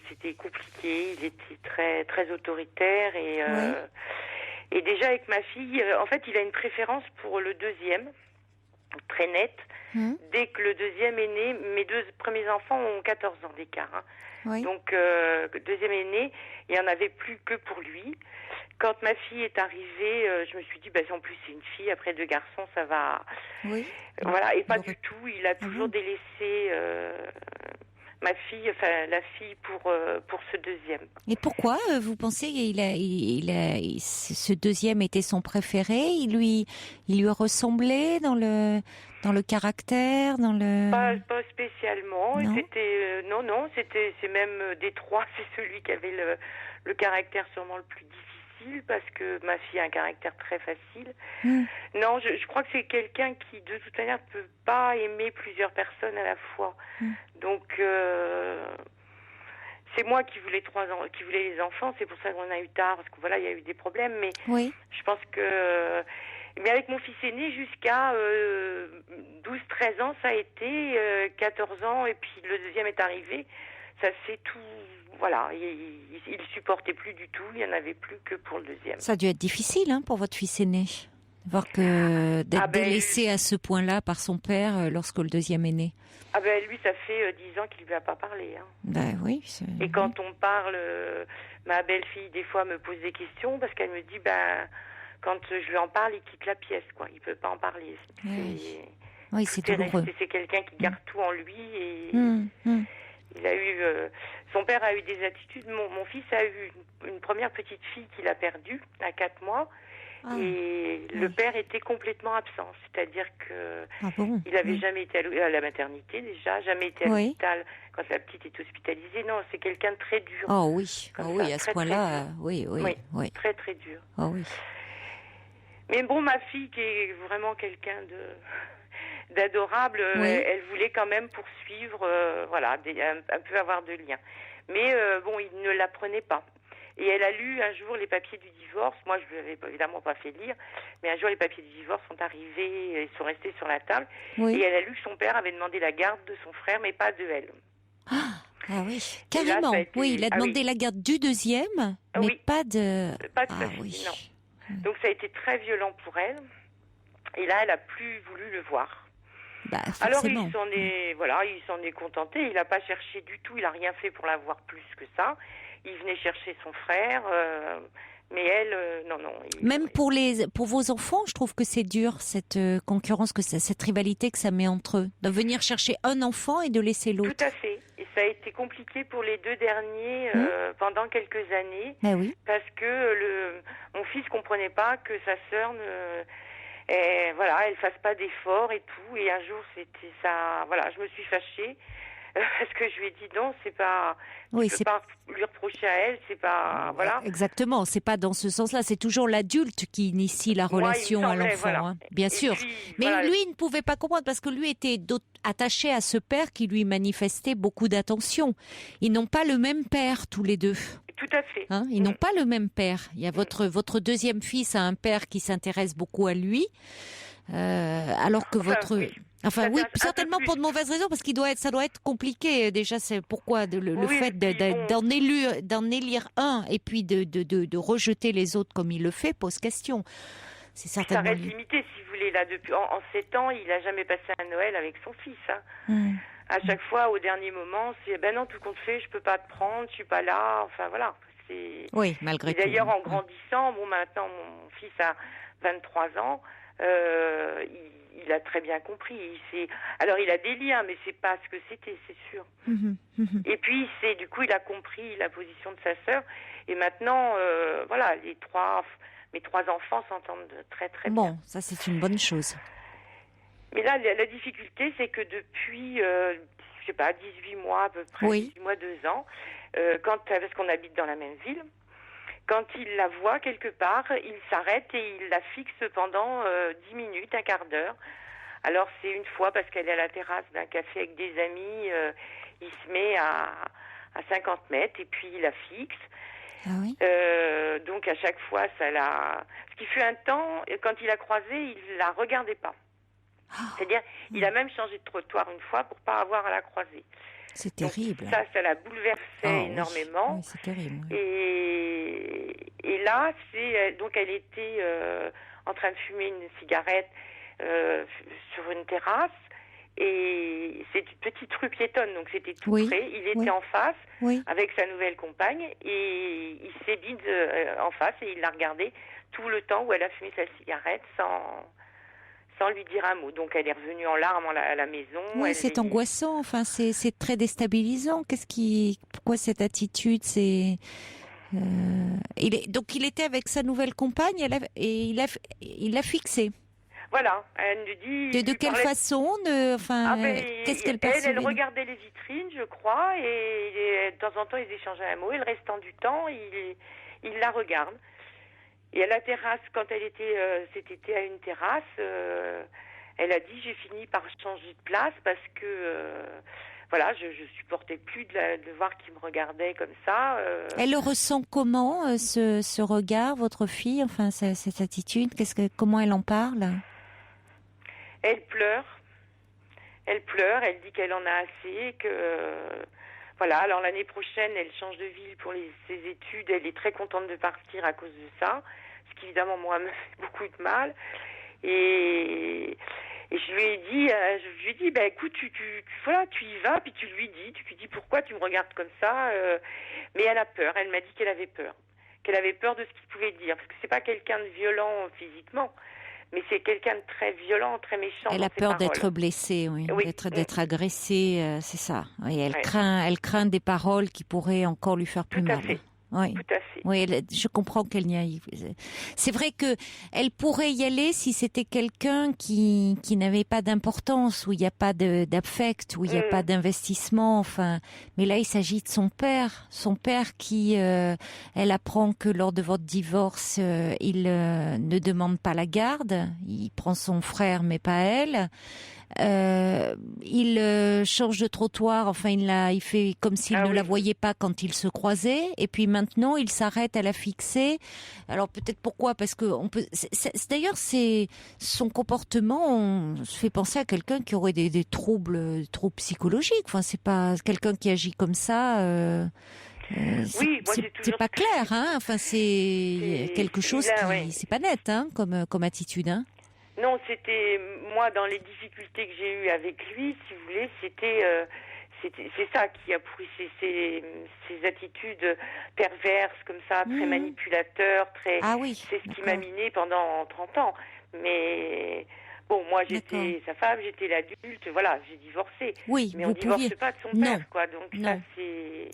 c'était compliqué, il était très très autoritaire et déjà avec ma fille, en fait, il a une préférence pour le deuxième, très nette. Dès que le deuxième est né, mes 2 premiers enfants ont 14 ans d'écart. Hein. Oui. Donc, le deuxième est né, il n'y en avait plus que pour lui. Quand ma fille est arrivée, je me suis dit, en plus c'est une fille, après 2 garçons, ça va. Oui. Voilà, et pas du tout. Il a toujours délaissé ma fille, la fille pour ce deuxième. Et pourquoi vous pensez ce deuxième était son préféré? Il lui ressemblait dans le caractère, dans le. Pas spécialement. Non. C'était c'est même des 3, c'est celui qui avait le caractère sûrement le plus difficile parce que ma fille a un caractère très facile. Non, je crois que c'est quelqu'un qui de toute manière ne peut pas aimer plusieurs personnes à la fois. Donc c'est moi qui voulais les enfants, c'est pour ça qu'on a eu tard parce que voilà, il y a eu des problèmes, mais je pense que mais avec mon fils aîné jusqu'à 12-13 ans, ça a été 14 ans et puis le deuxième est arrivé, ça c'est tout. Voilà, il supportait plus du tout, il n'y en avait plus que pour le deuxième. Ça a dû être difficile pour votre fils aîné, d'être délaissé à ce point-là par son père lorsque le deuxième est né. Lui, ça fait 10 ans qu'il ne lui a pas parlé. Oui. Et quand on parle, ma belle-fille, des fois, me pose des questions parce qu'elle me dit, quand je lui en parle, il quitte la pièce, quoi. Il ne peut pas en parler. Oui, c'est douloureux. C'est quelqu'un qui garde tout en lui et... Il a eu, son père a eu des attitudes. Mon fils a eu une première petite fille qu'il a perdue à 4 mois. Et le père était complètement absent. C'est-à-dire que il n'avait jamais été à la maternité déjà, jamais été à l'hôpital quand la petite est hospitalisée. Non, c'est quelqu'un de très dur. Oh oui, à ce point-là, oui. Très très dur. Oh oui. Mais bon, ma fille qui est vraiment quelqu'un d'adorable, elle voulait quand même poursuivre, un peu avoir de lien. Mais il ne l'apprenait pas. Et elle a lu un jour les papiers du divorce. Moi, je ne lui avais évidemment pas fait lire. Mais un jour, les papiers du divorce sont arrivés et sont restés sur la table. Et elle a lu que son père avait demandé la garde de son frère, mais pas de elle. Ah oui, carrément. Là, il a demandé la garde du deuxième, mais pas de... Pas de sa fille, non. Donc, ça a été très violent pour elle. Et là, elle n'a plus voulu le voir. Alors il s'en est contenté, il n'a pas cherché du tout, il n'a rien fait pour la voir plus que ça. Il venait chercher son frère, mais elle, non. Même pour vos enfants, je trouve que c'est dur, cette concurrence, cette rivalité que ça met entre eux. De venir chercher un enfant et de laisser l'autre. Tout à fait. Et ça a été compliqué pour les 2 derniers pendant quelques années. Parce que mon fils ne comprenait pas que sa sœur elle fasse pas d'efforts et tout. Et un jour, c'était ça. Voilà, je me suis fâchée parce que je lui ai dit non, c'est pas. Je peux pas lui reprocher à elle, c'est pas. Voilà. Exactement, c'est pas dans ce sens-là. C'est toujours l'adulte qui initie la relation à l'enfant, bien sûr. Puis, mais lui, il ne pouvait pas comprendre parce que lui était attaché à ce père qui lui manifestait beaucoup d'attention. Ils n'ont pas le même père tous les deux. Tout à fait. Ils n'ont pas le même père. Il y a votre deuxième fils a un père qui s'intéresse beaucoup à lui, alors que certainement pour de mauvaises raisons, parce ça doit être compliqué. Déjà, c'est pourquoi le fait d'en élire un et puis de rejeter les autres comme il le fait pose question. C'est certainement. Ça reste limité, si vous voulez. Là, depuis en 7 ans, il n'a jamais passé un Noël avec son fils. À chaque fois, au dernier moment, c'est non, tout compte fait, je peux pas te prendre, je suis pas là. Enfin voilà. Oui, malgré tout. D'ailleurs, en grandissant, maintenant mon fils a 23 ans, il a très bien compris. Alors il a des liens, mais c'est pas ce que c'était, c'est sûr. Et puis du coup, il a compris la position de sa sœur. Et maintenant, mes 3 enfants s'entendent très très bien. Bon, ça c'est une bonne chose. Mais là, la difficulté, c'est que depuis, 18 mois à peu près, 18 mois, 2 ans, parce qu'on habite dans la même ville, quand il la voit quelque part, il s'arrête et il la fixe pendant 10 minutes, un quart d'heure. Alors c'est une fois parce qu'elle est à la terrasse d'un café avec des amis, il se met à 50 mètres et puis il la fixe. Donc à chaque fois, ce qui fut un temps, quand il a croisé, il la regardait pas. C'est-à-dire, il a même changé de trottoir une fois pour pas avoir à la croiser. C'est terrible. Donc, ça l'a bouleversé énormément. Oui, c'est terrible. Oui. Et là, donc elle était en train de fumer une cigarette sur une terrasse. Et c'est une petite rue piétonne, donc c'était tout près. Il était en face avec sa nouvelle compagne et il s'est mis en face et il l'a regardée tout le temps où elle a fumé sa cigarette sans lui dire un mot. Donc elle est revenue en larmes à la maison. Oui, c'est angoissant. Enfin, c'est très déstabilisant. Pourquoi cette attitude? Donc il était avec sa nouvelle compagne et il l'a fixée. Voilà, elle nous dit... De quelle façon qu'est-ce qu'elle percevait? Elle regardait les vitrines, je crois, et de temps en temps, ils échangeaient un mot, et le restant du temps, il la regarde. Et à la terrasse, quand elle était cet été à une terrasse, elle a dit, j'ai fini par changer de place parce que... voilà, je supportais plus de voir qu'il me regardait comme ça. Elle le ressent comment, ce regard, votre fille, enfin, cette attitude? Comment elle en parle? Elle pleure, elle dit qu'elle en a assez, que voilà. Alors l'année prochaine, elle change de ville pour ses études. Elle est très contente de partir à cause de ça, ce qui évidemment moi me fait beaucoup de mal. Et je lui ai dit, bah écoute, tu y vas, puis tu lui dis pourquoi tu me regardes comme ça. Mais elle a peur. Elle m'a dit qu'elle avait peur de ce qu'il pouvait dire, parce que c'est pas quelqu'un de violent physiquement. Mais c'est quelqu'un de très violent, très méchant. Elle a peur d'être blessée, d'être agressée, c'est ça. Oui, elle craint des paroles qui pourraient encore lui faire plus mal. Oui. Tout à fait. Oui, je comprends qu'elle n'y aille. C'est vrai que elle pourrait y aller si c'était quelqu'un qui n'avait pas d'importance, où il n'y a pas d'affect, où il n'y a pas d'investissement. Enfin, mais là, il s'agit de son père qui, elle apprend que lors de votre divorce, il ne demande pas la garde. Il prend son frère, mais pas elle. Il change de trottoir, enfin il fait comme s'il ne la voyait pas quand ils se croisaient, et puis maintenant il s'arrête à la fixer. Alors peut-être pourquoi? Parce que d'ailleurs son comportement, on se fait penser à quelqu'un qui aurait des troubles psychologiques. Enfin, c'est pas quelqu'un qui agit comme ça. C'est pas clair, hein. Enfin, c'est quelque chose c'est pas net, hein, comme attitude, hein. Non, c'était moi dans les difficultés que j'ai eues avec lui, si vous voulez, c'est ça qui a pourri ces attitudes perverses comme ça, très manipulateur, très. C'est ce qui m'a miné pendant 30 ans. Mais bon, moi j'étais sa femme, j'étais l'adulte, voilà, j'ai divorcé. Oui, mais on divorce pas de son père, quoi. Donc ça c'est.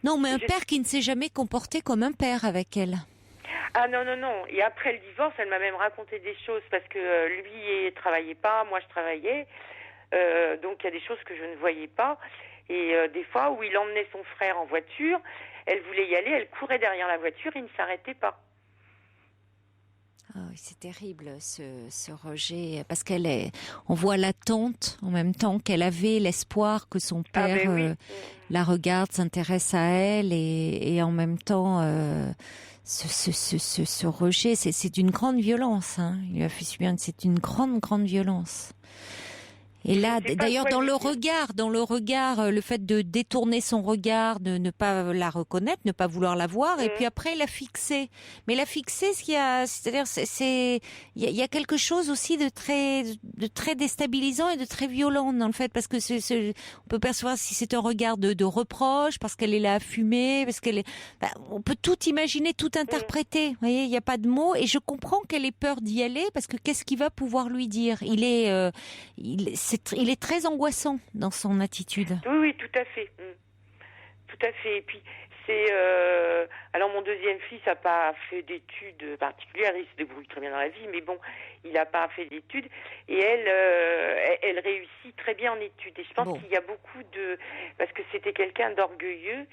Non, mais un père qui ne s'est jamais comporté comme un père avec elle. Ah non. Et après le divorce, elle m'a même raconté des choses parce que lui, il travaillait pas, moi je travaillais. Donc il y a des choses que je ne voyais pas. Et des fois où il emmenait son frère en voiture, elle voulait y aller, elle courait derrière la voiture, il ne s'arrêtait pas. Oh, c'est terrible ce rejet, parce on voit l'attente en même temps qu'elle avait l'espoir que son père la regarde, s'intéresse à elle, et en même temps ce rejet, c'est d'une grande violence, hein. Il lui a fait subir, c'est une grande violence. Et là, d'ailleurs, dans le regard, le fait de détourner son regard, de ne pas la reconnaître, ne pas vouloir la voir, et puis après la fixer. Mais la fixer, c'est-à-dire, il y a quelque chose aussi de très déstabilisant et de très violent dans le fait, parce que on peut percevoir si c'est un regard de reproche, parce qu'elle est là à fumer, parce on peut tout imaginer, tout interpréter. Vous voyez, il n'y a pas de mots, et je comprends qu'elle ait peur d'y aller, parce que qu'est-ce qu'il va pouvoir lui dire? Il est très angoissant dans son attitude. Oui, tout à fait. Tout à fait. Et puis, alors, mon deuxième fils n'a pas fait d'études particulières. Il se débrouille très bien dans la vie, mais bon, il n'a pas fait d'études. Et elle réussit très bien en études. Et je pense qu'il y a beaucoup parce que c'était quelqu'un d'orgueilleux.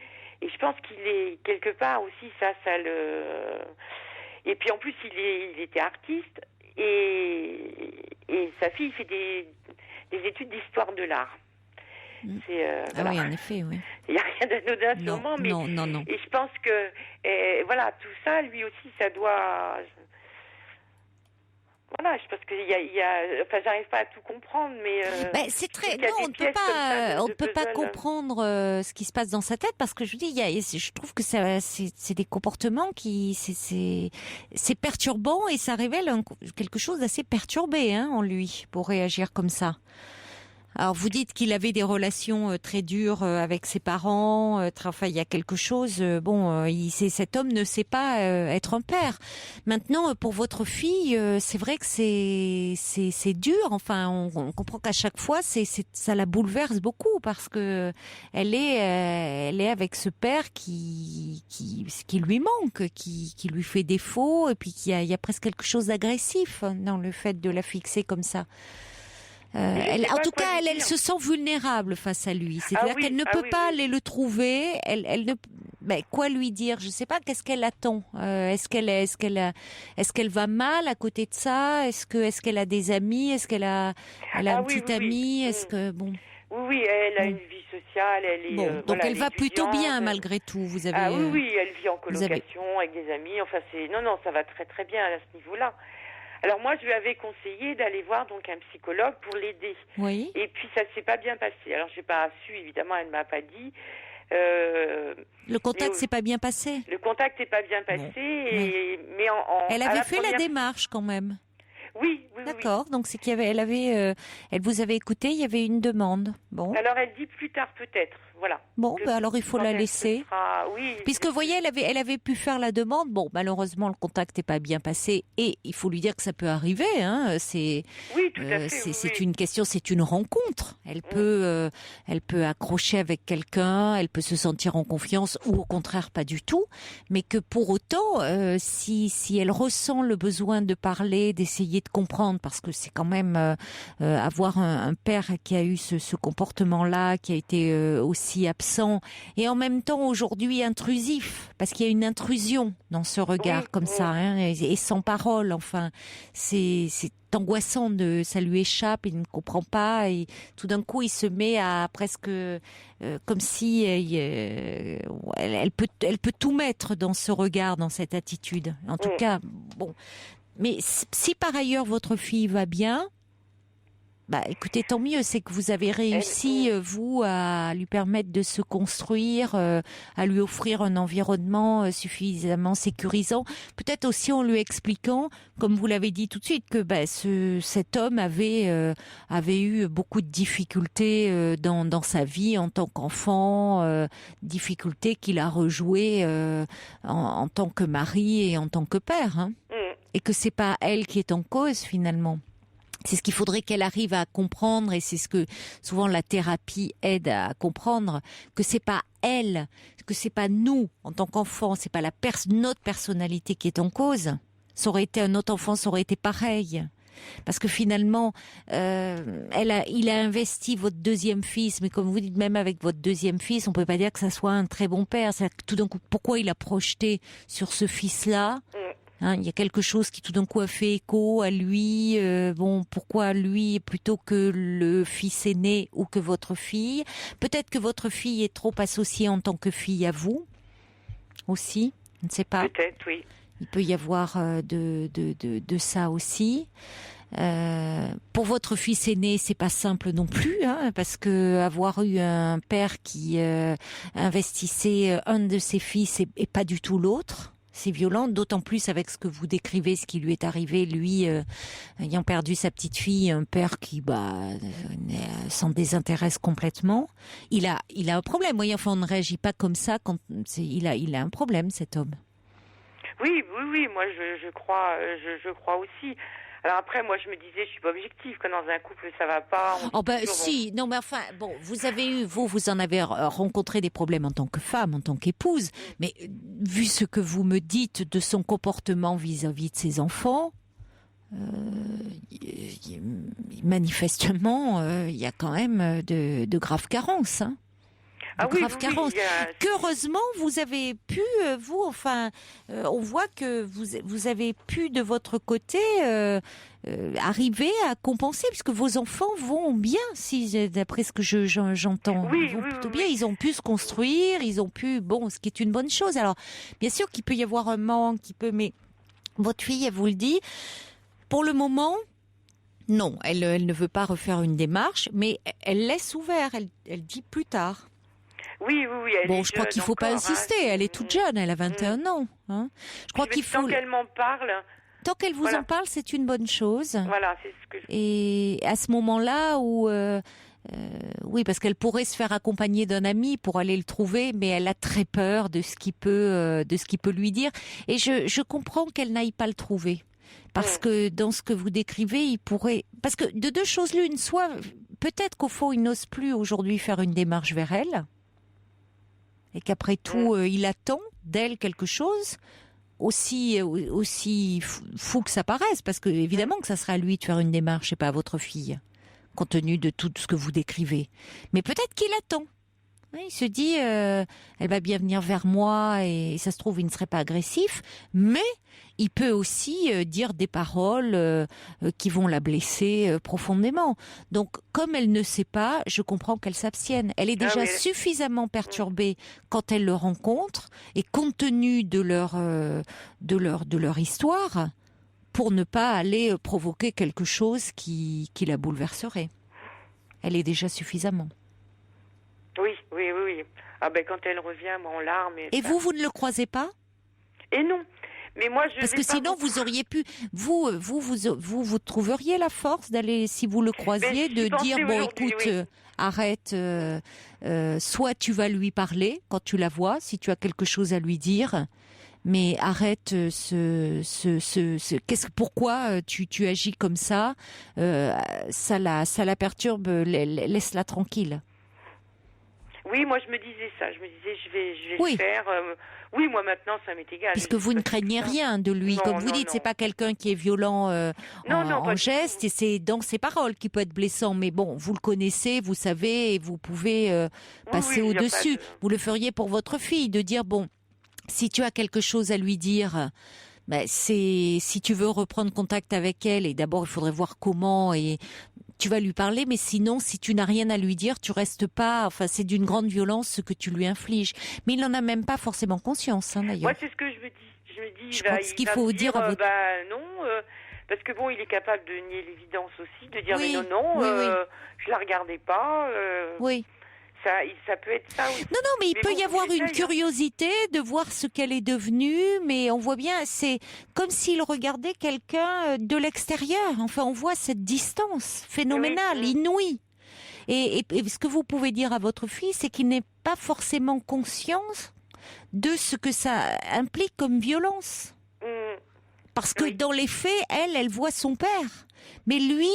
Et je pense qu'il est, quelque part aussi, ça le... Et puis, en plus, il était artiste. Et sa fille fait des études d'histoire de l'art. Voilà. Oui, en effet, oui. Il n'y a rien d'anodin sûrement, mais non. Et je pense que voilà, tout ça, lui aussi, ça doit. Voilà, parce qu'il y a, enfin, j'arrive pas à tout comprendre, mais. C'est très. Non, on ne peut pas comprendre ce qui se passe dans sa tête, parce que je vous dis, je trouve que c'est des comportements qui, c'est perturbant, et ça révèle quelque chose d'assez perturbé, en lui, pour réagir comme ça. Alors vous dites qu'il avait des relations très dures avec ses parents, enfin il y a quelque chose, cet homme ne sait pas être un père. Maintenant pour votre fille, c'est vrai que c'est dur, enfin on comprend qu'à chaque fois ça la bouleverse beaucoup, parce que elle est avec ce père qui lui manque, qui lui fait défaut, et puis il y a presque quelque chose d'agressif dans le fait de la fixer comme ça. Elle se sent vulnérable face à lui. C'est-à-dire qu'elle ne peut pas aller le trouver. Elle ne. Quoi lui dire? Je sais pas. Qu'est-ce qu'elle attend? Est-ce qu'elle va mal à côté de ça? Est-ce qu'elle a des amis? Est-ce qu'elle a une petite amie? Est-ce que bon. Oui, elle a une vie sociale. Elle est. Donc elle va plutôt bien malgré tout. Vous avez. Oui, elle vit en colocation avec des amis. Enfin non, ça va très très bien à ce niveau-là. Alors moi, je lui avais conseillé d'aller voir donc un psychologue pour l'aider. Oui. Et puis ça s'est pas bien passé. Alors j'ai pas su, évidemment, elle m'a pas dit. Le contact s'est pas bien passé. Le contact n'est pas bien passé, mais elle avait fait la démarche quand même. Oui. D'accord. Donc c'est elle vous avait écouté. Il y avait une demande. Bon. Alors elle dit plus tard peut-être. Voilà. Bon, alors il faut la laisser. Oui. Puisque vous voyez, elle avait pu faire la demande. Bon, malheureusement, le contact n'est pas bien passé, et il faut lui dire que ça peut arriver. Oui, tout à fait. C'est une question, c'est une rencontre. Elle peut accrocher avec quelqu'un, elle peut se sentir en confiance, ou au contraire pas du tout. Mais que pour autant, si elle ressent le besoin de parler, d'essayer de comprendre, parce que c'est quand même avoir un père qui a eu ce comportement-là, qui a été aussi absent, et en même temps aujourd'hui intrusif, parce qu'il y a une intrusion dans ce regard ça, et sans parole. Enfin, c'est angoissant, ça lui échappe, il ne comprend pas, et tout d'un coup il se met à presque comme si elle peut tout mettre dans ce regard, dans cette attitude. En tout cas, bon. Mais si par ailleurs votre fille va bien, écoutez, tant mieux, c'est que vous avez réussi, vous, à lui permettre de se construire, à lui offrir un environnement suffisamment sécurisant. Peut-être aussi en lui expliquant, comme vous l'avez dit tout de suite, que cet homme avait eu beaucoup de difficultés dans sa vie en tant qu'enfant, difficultés qu'il a rejouées en tant que mari et en tant que père, et que c'est pas elle qui est en cause finalement. C'est ce qu'il faudrait qu'elle arrive à comprendre, et c'est ce que souvent la thérapie aide à comprendre, que c'est pas elle, que c'est pas nous en tant qu'enfants, c'est pas notre personnalité qui est en cause. Ça aurait été un autre enfant, ça aurait été pareil. Parce que finalement, il a investi votre deuxième fils, mais comme vous dites, même avec votre deuxième fils, on peut pas dire que ça soit un très bon père. C'est-à-dire que tout d'un coup, pourquoi il a projeté sur ce fils-là? Il y a quelque chose qui tout d'un coup a fait écho à lui. Pourquoi lui plutôt que le fils aîné ou que votre fille? Peut-être que votre fille est trop associée en tant que fille à vous aussi. Je ne sais pas. Peut-être, oui. Il peut y avoir de ça aussi. Pour votre fils aîné, c'est pas simple non plus, parce que avoir eu un père qui investissait un de ses fils et pas du tout l'autre. C'est violent, d'autant plus avec ce que vous décrivez, ce qui lui est arrivé, lui ayant perdu sa petite fille, un père qui s'en désintéresse complètement. Il a un problème. Oui, enfin, on ne réagit pas comme ça quand il a un problème, cet homme. Oui, moi je crois aussi. Alors après, moi je me disais, je suis pas objective, que dans un couple ça va pas. Non, mais enfin, bon, vous en avez rencontré des problèmes en tant que femme, en tant qu'épouse, mais vu ce que vous me dites de son comportement vis-à-vis de ses enfants, manifestement, il y a quand même de graves carences, carences. Qu'heureusement vous avez pu, on voit que vous avez pu de votre côté arriver à compenser, puisque vos enfants vont bien, d'après ce que j'entends. Ils vont plutôt bien. Ils ont pu se construire, ils ont pu, ce qui est une bonne chose. Alors, bien sûr qu'il peut y avoir un manque, mais votre fille, elle vous le dit. pour le moment, non, elle ne veut pas refaire une démarche, mais elle laisse ouvert, elle dit plus tard. Oui. Bon, je crois qu'il ne faut pas insister, elle est toute jeune, elle a 21 ans. Hein. Je crois qu'il faut... Tant qu'elle m'en parle... Tant qu'elle vous en parle, c'est une bonne chose. Voilà, c'est ce que je... Et à ce moment-là où... oui, parce qu'elle pourrait se faire accompagner d'un ami pour aller le trouver, mais elle a très peur de ce qu'il peut lui dire. Et je comprends qu'elle n'aille pas le trouver. Parce que dans ce que vous décrivez, il pourrait... Parce que de deux choses l'une, soit peut-être qu'au fond, il n'ose plus aujourd'hui faire une démarche vers elle, et qu'après tout, il attend d'elle quelque chose, aussi fou que ça paraisse, parce que évidemment que ça serait à lui de faire une démarche et pas à votre fille, compte tenu de tout ce que vous décrivez. Mais peut-être qu'il attend. Il se dit, elle va bien venir vers moi et ça se trouve, il ne serait pas agressif, mais il peut aussi dire des paroles qui vont la blesser profondément. Donc, comme elle ne sait pas, je comprends qu'elle s'abstienne. Elle est déjà suffisamment perturbée quand elle le rencontre et compte tenu de leur histoire, pour ne pas aller provoquer quelque chose qui la bouleverserait. Elle est déjà suffisamment. Oui. Ah ben quand elle revient, en larmes... Et vous ne le croisez pas? Et non. Mais moi, parce que sinon, vous auriez pu... Vous trouveriez la force d'aller, si vous le croisiez, de dire, bon, écoute, arrête, soit tu vas lui parler quand tu la vois, si tu as quelque chose à lui dire, mais arrête pourquoi tu agis comme ça, ça la perturbe, laisse-la tranquille. Oui, moi je me disais ça. Je me disais, je vais le faire. Oui, moi maintenant, ça m'est égal. Puisque vous ne craignez rien de lui. Comme vous dites, c'est pas quelqu'un qui est violent en geste, et c'est dans ses paroles qui peut être blessant. Mais bon, vous le connaissez, vous savez, et vous pouvez passer au-dessus. Vous le feriez pour votre fille, de dire, bon, si tu as quelque chose à lui dire... si tu veux reprendre contact avec elle, et d'abord il faudrait voir comment, et tu vas lui parler, mais sinon, si tu n'as rien à lui dire, tu restes pas, c'est d'une grande violence ce que tu lui infliges. Mais il n'en a même pas forcément conscience, d'ailleurs. Moi, c'est ce que je me dis. Je me dis, je crois que ce qu'il faut dire à votre... non, parce que bon, il est capable de nier l'évidence aussi, de dire, mais non, je la regardais pas. Oui. Ça peut être ça aussi. Non, mais il peut y avoir une curiosité de voir ce qu'elle est devenue, mais on voit bien, c'est comme s'il regardait quelqu'un de l'extérieur. Enfin, on voit cette distance phénoménale, inouïe. Et ce que vous pouvez dire à votre fille, c'est qu'il n'est pas forcément conscient de ce que ça implique comme violence. Parce que dans les faits, elle voit son père. Mais lui,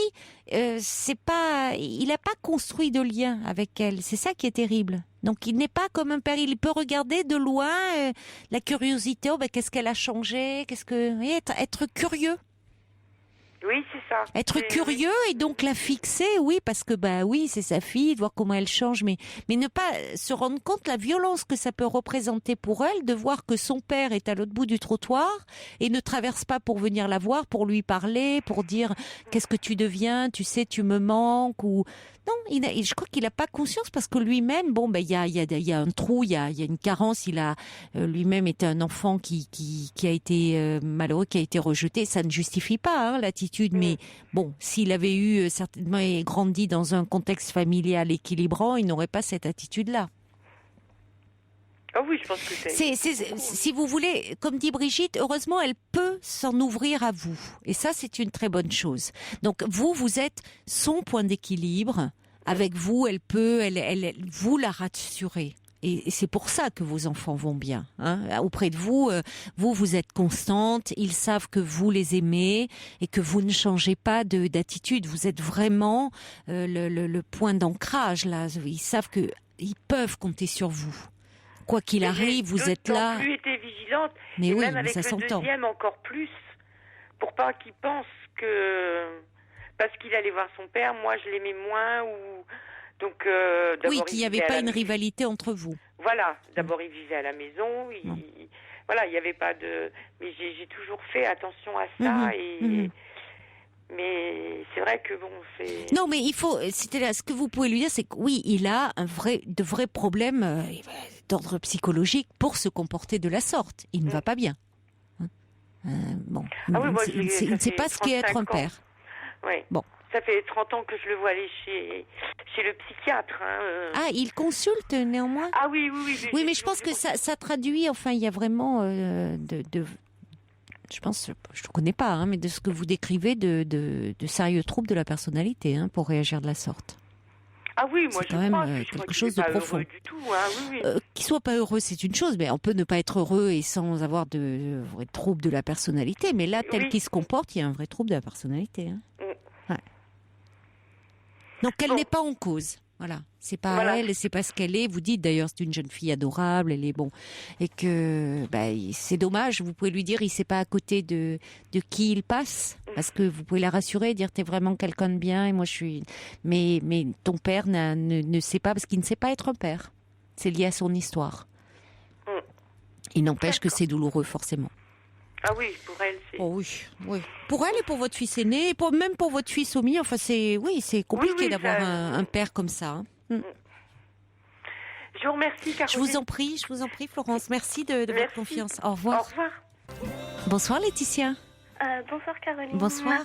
il n'a pas construit de lien avec elle. C'est ça qui est terrible. Donc il n'est pas comme un père. Il peut regarder de loin la curiosité. Qu'est-ce qu'elle a changé? Être curieux. Oui, c'est ça. Être curieux et donc la fixer, oui, parce que oui, c'est sa fille, de voir comment elle change, mais ne pas se rendre compte de la violence que ça peut représenter pour elle, de voir que son père est à l'autre bout du trottoir et ne traverse pas pour venir la voir, pour lui parler, pour dire qu'est-ce que tu deviens, tu sais, tu me manques ou... Non, je crois qu'il n'a pas conscience parce que lui-même, il y a un trou, il y a une carence. Il a lui-même été un enfant qui a été malheureux, qui a été rejeté. Ça ne justifie pas l'attitude, mais bon, s'il avait eu certainement grandi dans un contexte familial équilibrant, il n'aurait pas cette attitude-là. Ah oui, je pense que si vous voulez, comme dit Brigitte, heureusement, elle peut s'en ouvrir à vous. Et ça, c'est une très bonne chose. Donc, vous êtes son point d'équilibre. Avec vous, elle vous la rassurer. Et c'est pour ça que vos enfants vont bien. Auprès de vous, vous êtes constante. Ils savent que vous les aimez et que vous ne changez pas d'attitude. Vous êtes vraiment le point d'ancrage, là. Ils savent qu'ils peuvent compter sur vous. Quoi qu'il arrive, vous êtes là. J'ai plus été vigilante. Mais oui, même avec ça s'entend. Le deuxième encore plus, pour pas qu'il pense que parce qu'il allait voir son père, moi je l'aimais moins ou donc. Oui, qu'il n'y avait pas une rivalité entre vous. Voilà. D'abord, il vivait à la maison. Voilà, il n'y avait pas de. Mais j'ai toujours fait attention à ça Mais c'est vrai que bon, c'est... Non, mais il faut... ce que vous pouvez lui dire, c'est que oui, il a de vrais problèmes d'ordre psychologique pour se comporter de la sorte. Il ne va pas bien. Bon, il ne sait pas ce qu'est être un père. Oui. Bon. Ça fait 30 ans que je le vois aller chez le psychiatre. Ah, il consulte néanmoins? Ah oui. Oui, mais je pense que ça traduit, enfin, il y a vraiment je pense, je ne connais pas, mais de ce que vous décrivez de sérieux troubles de la personnalité pour réagir de la sorte. Ah oui, moi c'est quand même quelque chose de profond. Du tout, oui. Qu'il soit pas heureux, c'est une chose, mais on peut ne pas être heureux et sans avoir de vrais troubles de la personnalité. Mais là, tel qu'il se comporte, il y a un vrai trouble de la personnalité. Ouais. Donc, elle n'est pas en cause. Voilà, c'est pas elle, c'est pas ce qu'elle est. Vous dites d'ailleurs, c'est une jeune fille adorable, elle est bon, et que c'est dommage. Vous pouvez lui dire, il sait pas à côté de qui il passe, parce que vous pouvez la rassurer, dire t'es vraiment quelqu'un de bien et moi je suis. Mais ton père ne sait pas parce qu'il ne sait pas être un père. C'est lié à son histoire. Il n'empêche que c'est douloureux forcément. Ah oui, pour elle, c'est... Oh oui. Pour elle et pour votre fils aîné, et même pour votre fils Omi, enfin c'est compliqué d'avoir un père comme ça. Je vous remercie, Caroline. Je vous en prie, Florence. Merci de votre confiance. Au revoir. Au revoir. Bonsoir, Laetitia. Bonsoir, Caroline. Bonsoir.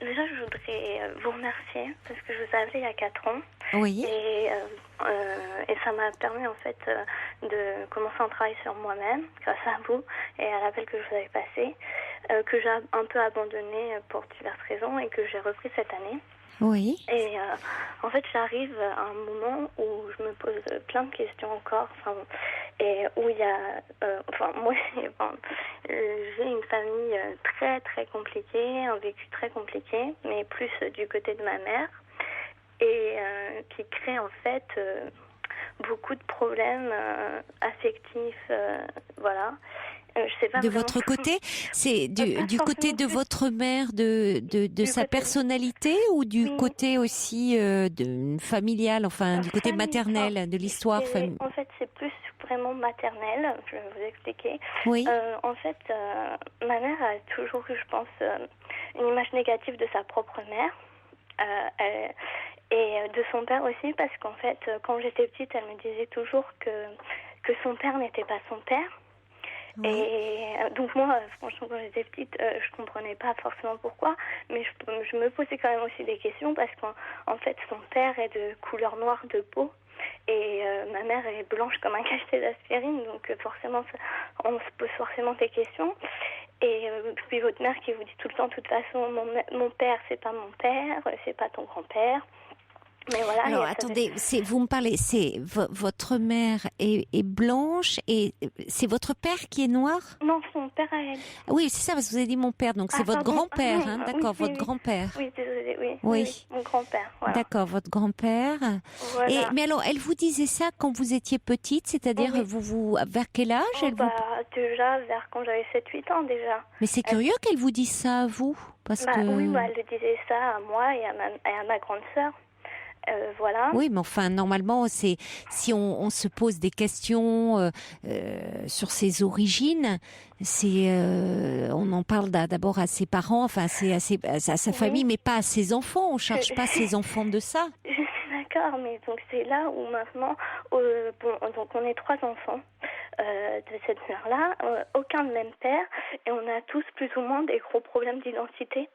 Déjà, je voudrais vous remercier parce que je vous ai appelé il y a 4 ans. Oui. Et ça m'a permis en fait de commencer un travail sur moi-même grâce à vous et à l'appel que je vous avais passé, que j'ai un peu abandonné pour diverses raisons et que j'ai repris cette année. Oui. Et en fait, j'arrive à un moment où je me pose plein de questions encore, et où il y a, moi, j'ai une famille très très compliquée, un vécu très compliqué, mais plus du côté de ma mère, et qui crée en fait beaucoup de problèmes affectifs, voilà. Je sais pas de votre côté, c'est du côté de votre mère, de sa personnalité, ou du côté aussi familial, enfin du côté maternel, de l'histoire familiale? En fait, c'est plus vraiment maternel, je vais vous expliquer. Oui. En fait, ma mère a toujours eu, je pense, une image négative de sa propre mère. Et de son père aussi, parce qu'en fait, quand j'étais petite, elle me disait toujours que son père n'était pas son père. Oui. Et donc moi, franchement, quand j'étais petite, je comprenais pas forcément pourquoi, mais je me posais quand même aussi des questions, parce qu'en fait, son père est de couleur noire de peau, et ma mère est blanche comme un cachet d'aspirine, donc forcément, on se pose forcément des questions. Et puis votre mère qui vous dit tout le temps, de toute façon, mon père, c'est pas mon père, c'est pas ton grand-père. Mais voilà. Alors attendez, vous me parlez, c'est votre mère est blanche et c'est votre père qui est noir? Non, son père à elle. Oui, c'est ça, parce que vous avez dit mon père, donc c'est votre grand-père, d'accord, votre grand-père. Oui, désolée, oui, mon grand-père. Voilà. D'accord, votre grand-père. Voilà. Mais alors, elle vous disait ça quand vous étiez petite, c'est-à-dire vers quel âge déjà vers quand j'avais 7-8 ans déjà. Mais c'est curieux qu'elle vous dise ça à vous, parce que... Oui, elle disait ça à moi et à ma grande sœur. Voilà. Oui, mais enfin, normalement, si on se pose des questions sur ses origines, on en parle d'abord à ses parents, enfin, à sa famille, mais pas à ses enfants. On cherche pas ses enfants de ça. Je suis d'accord, mais donc c'est là où maintenant, donc on est 3 enfants de cette mère-là, aucun de même père, et on a tous plus ou moins des gros problèmes d'identité.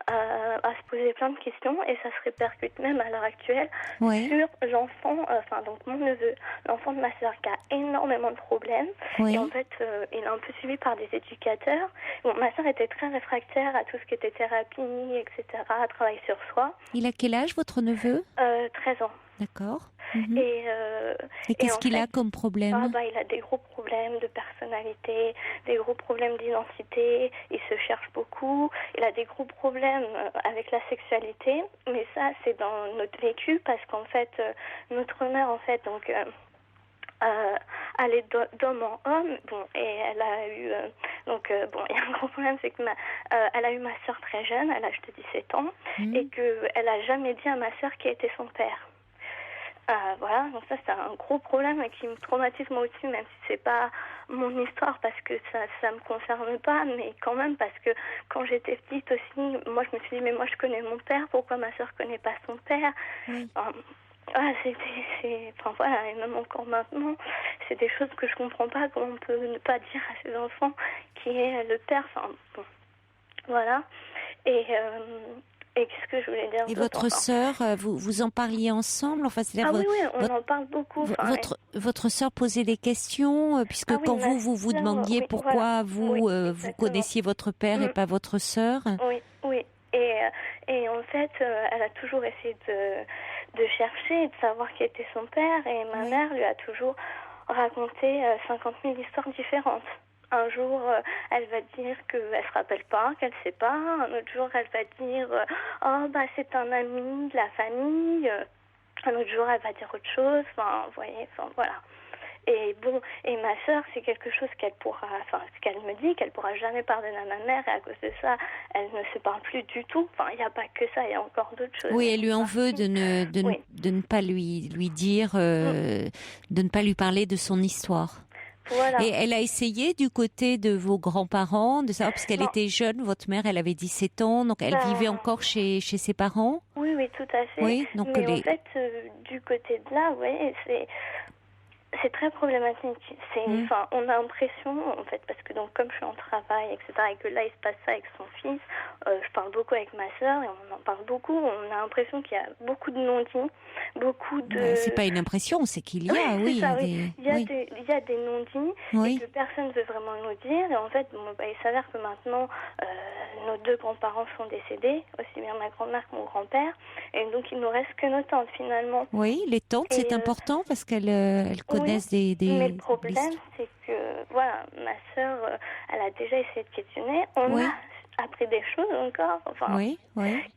À se poser plein de questions, et ça se répercute même à l'heure actuelle sur l'enfant, donc mon neveu, l'enfant de ma sœur, qui a énormément de problèmes. Et en fait, il est un peu suivi par des éducateurs. Bon, ma sœur était très réfractaire à tout ce qui était thérapie, etc., à travail sur soi. Il a quel âge, votre neveu? 13 ans. D'accord. Mm-hmm. Et qu'est-ce qu'il a comme problème? Il a des gros problèmes de personnalité, des gros problèmes d'identité, il se cherche beaucoup, il a des gros problèmes avec la sexualité, mais ça c'est dans notre vécu, parce qu'en fait notre mère donc elle est d'homme en homme, et elle a eu il y a un gros problème, c'est que elle a eu ma sœur très jeune, à l'âge de 17 ans, et qu'elle a jamais dit à ma sœur qui était son père. Voilà, donc ça c'est un gros problème qui me traumatise moi aussi, même si c'est pas mon histoire, parce que ça me concerne pas, mais quand même, parce que quand j'étais petite aussi, moi je me suis dit, mais moi je connais mon père, pourquoi ma sœur connaît pas son père? Enfin voilà, et même encore maintenant, c'est des choses que je comprends pas, comment on peut ne pas dire à ses enfants qui est le père, enfin bon, voilà. Et qu'est-ce que je voulais dire? Et votre sœur, vous en parliez ensemble? Enfin, oui, on en parle beaucoup. Votre sœur posait des questions, puisque quand vous demandiez pourquoi vous connaissiez votre père et pas votre sœur. Oui. Et en fait, elle a toujours essayé de chercher et de savoir qui était son père. Et ma mère lui a toujours raconté 50 000 histoires différentes. Un jour, elle va dire qu'elle se rappelle pas, qu'elle sait pas. Un autre jour, elle va dire c'est un ami de la famille. Un autre jour, elle va dire autre chose. Enfin, vous voyez, voilà. Et bon, et ma sœur, c'est quelque chose ce qu'elle me dit, qu'elle pourra jamais pardonner à ma mère, et à cause de ça, elle ne se parle plus du tout. Enfin, il n'y a pas que ça, il y a encore d'autres choses. Oui, elle lui en veut de ne pas lui dire, de ne pas lui parler de son histoire. Voilà. Et elle a essayé du côté de vos grands-parents de savoir, parce qu'elle était jeune, votre mère, elle avait 17 ans, donc elle vivait encore chez ses parents. Oui, tout à fait. Oui, donc mais en fait, du côté de là, c'est très problématique. On a l'impression, en fait, parce que donc comme je suis en travail, etc., et que là il se passe ça avec son fils, je parle beaucoup avec ma sœur et on en parle beaucoup. On a l'impression qu'il y a beaucoup de non-dits, beaucoup de. C'est pas une impression, c'est qu'il y a, il y a des non-dits et que personne ne veut vraiment nous dire. Et en fait, il s'avère que maintenant nos deux grands-parents sont décédés, aussi bien ma grand-mère que mon grand-père, et donc il nous reste que nos tantes finalement. Oui, les tantes, c'est important parce qu'elles connaissent des. Mais le problème, c'est que voilà, ma sœur, elle a déjà essayé de questionner. On a appris des choses encore,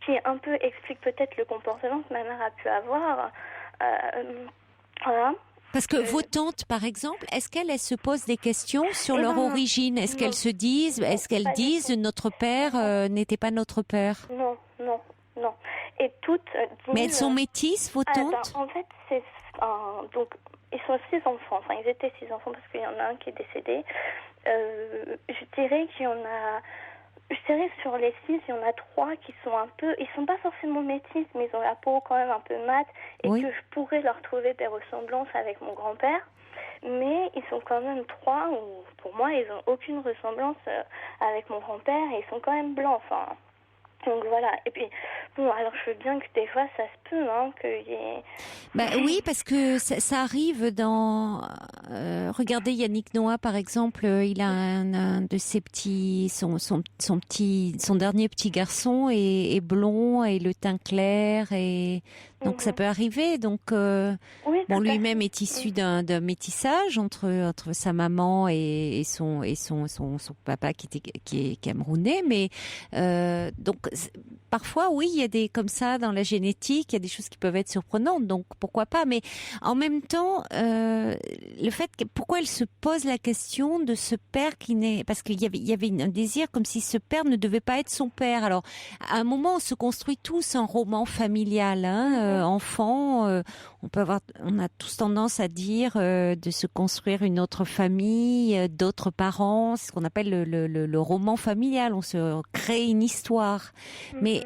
qui un peu expliquent peut-être le comportement que ma mère a pu avoir. Voilà. Parce que vos tantes, par exemple, est-ce qu'elles se posent des questions sur leur origine? Est-ce qu'elles se disent, notre père n'était pas notre père? Non. Et toutes disent... Mais elles sont métisses, vos tantes? En fait, c'est donc ils sont 6 enfants. Enfin, ils étaient 6 enfants parce qu'il y en a un qui est décédé. Je dirais qu'il y en a... Je dirais sur les 6, il y en a 3 qui sont un peu... Ils sont pas forcément métis, mais ils ont la peau quand même un peu mate. Et que je pourrais leur trouver des ressemblances avec mon grand-père. Mais ils sont quand même 3 où, pour moi, ils n'ont aucune ressemblance avec mon grand-père. Et ils sont quand même blancs, enfin... Donc voilà, et puis bon, alors je veux bien que des fois ça se peut, qu'il y ait... oui, parce que ça arrive dans... regardez Yannick Noah par exemple, il a un de ses petits, son dernier petit garçon est blond et le teint clair et donc ça peut arriver. Donc lui-même est issu d'un métissage entre sa maman et son papa qui est camerounais, mais donc parfois, oui, il y a des comme ça dans la génétique, il y a des choses qui peuvent être surprenantes, donc pourquoi pas. Mais en même temps, le fait pourquoi elle se pose la question de ce père qui n'est, parce qu'il y avait un désir comme si ce père ne devait pas être son père. Alors, à un moment, on se construit tous un roman familial, enfant. On a tous tendance à dire de se construire une autre famille, d'autres parents, c'est ce qu'on appelle le roman familial. On se crée une histoire. Mais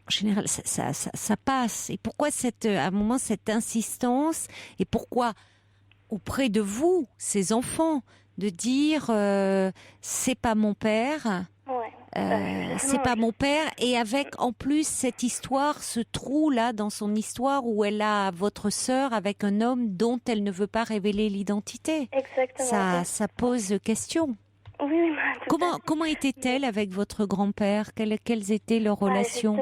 en général, ça passe. Et pourquoi à un moment cette insistance? Et pourquoi auprès de vous, ces enfants, de dire c'est pas mon père? C'est pas mon père, et avec en plus cette histoire, ce trou là dans son histoire où elle a votre sœur avec un homme dont elle ne veut pas révéler l'identité. Exactement. Ça pose question. Oui. Comment était-elle avec votre grand-père? Quelles étaient leurs relations?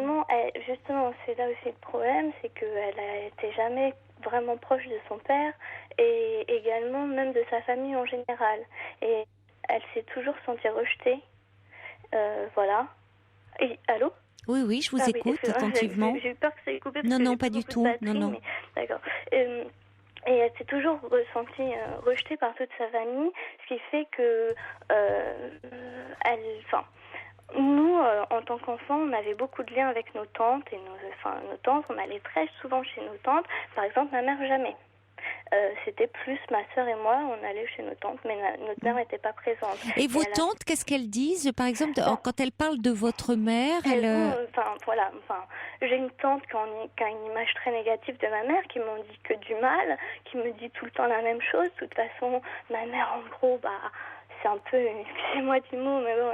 Justement, c'est là aussi le problème, c'est qu'elle a été jamais vraiment proche de son père et également même de sa famille en général. Et elle s'est toujours sentie rejetée. Voilà. Et, allô? Oui, je vous écoute attentivement. J'ai eu peur que ça ait coupé. Non, pas du tout. Non. Mais... D'accord. Et elle s'est toujours ressentie rejetée par toute sa famille, ce qui fait que nous, en tant qu'enfants, on avait beaucoup de liens avec nos tantes et nos tantes. On allait très souvent chez nos tantes. Par exemple, ma mère jamais. c'était plus ma sœur et moi, on allait chez nos tantes, mais notre mère n'était pas présente. Et vos tantes, qu'est-ce qu'elles disent? Par exemple, quand elles parlent de votre mère, j'ai une tante qui a une image très négative de ma mère, qui m'en dit que du mal, qui me dit tout le temps la même chose. De toute façon, ma mère, en gros, c'est un peu, excusez-moi du mot, mais bon,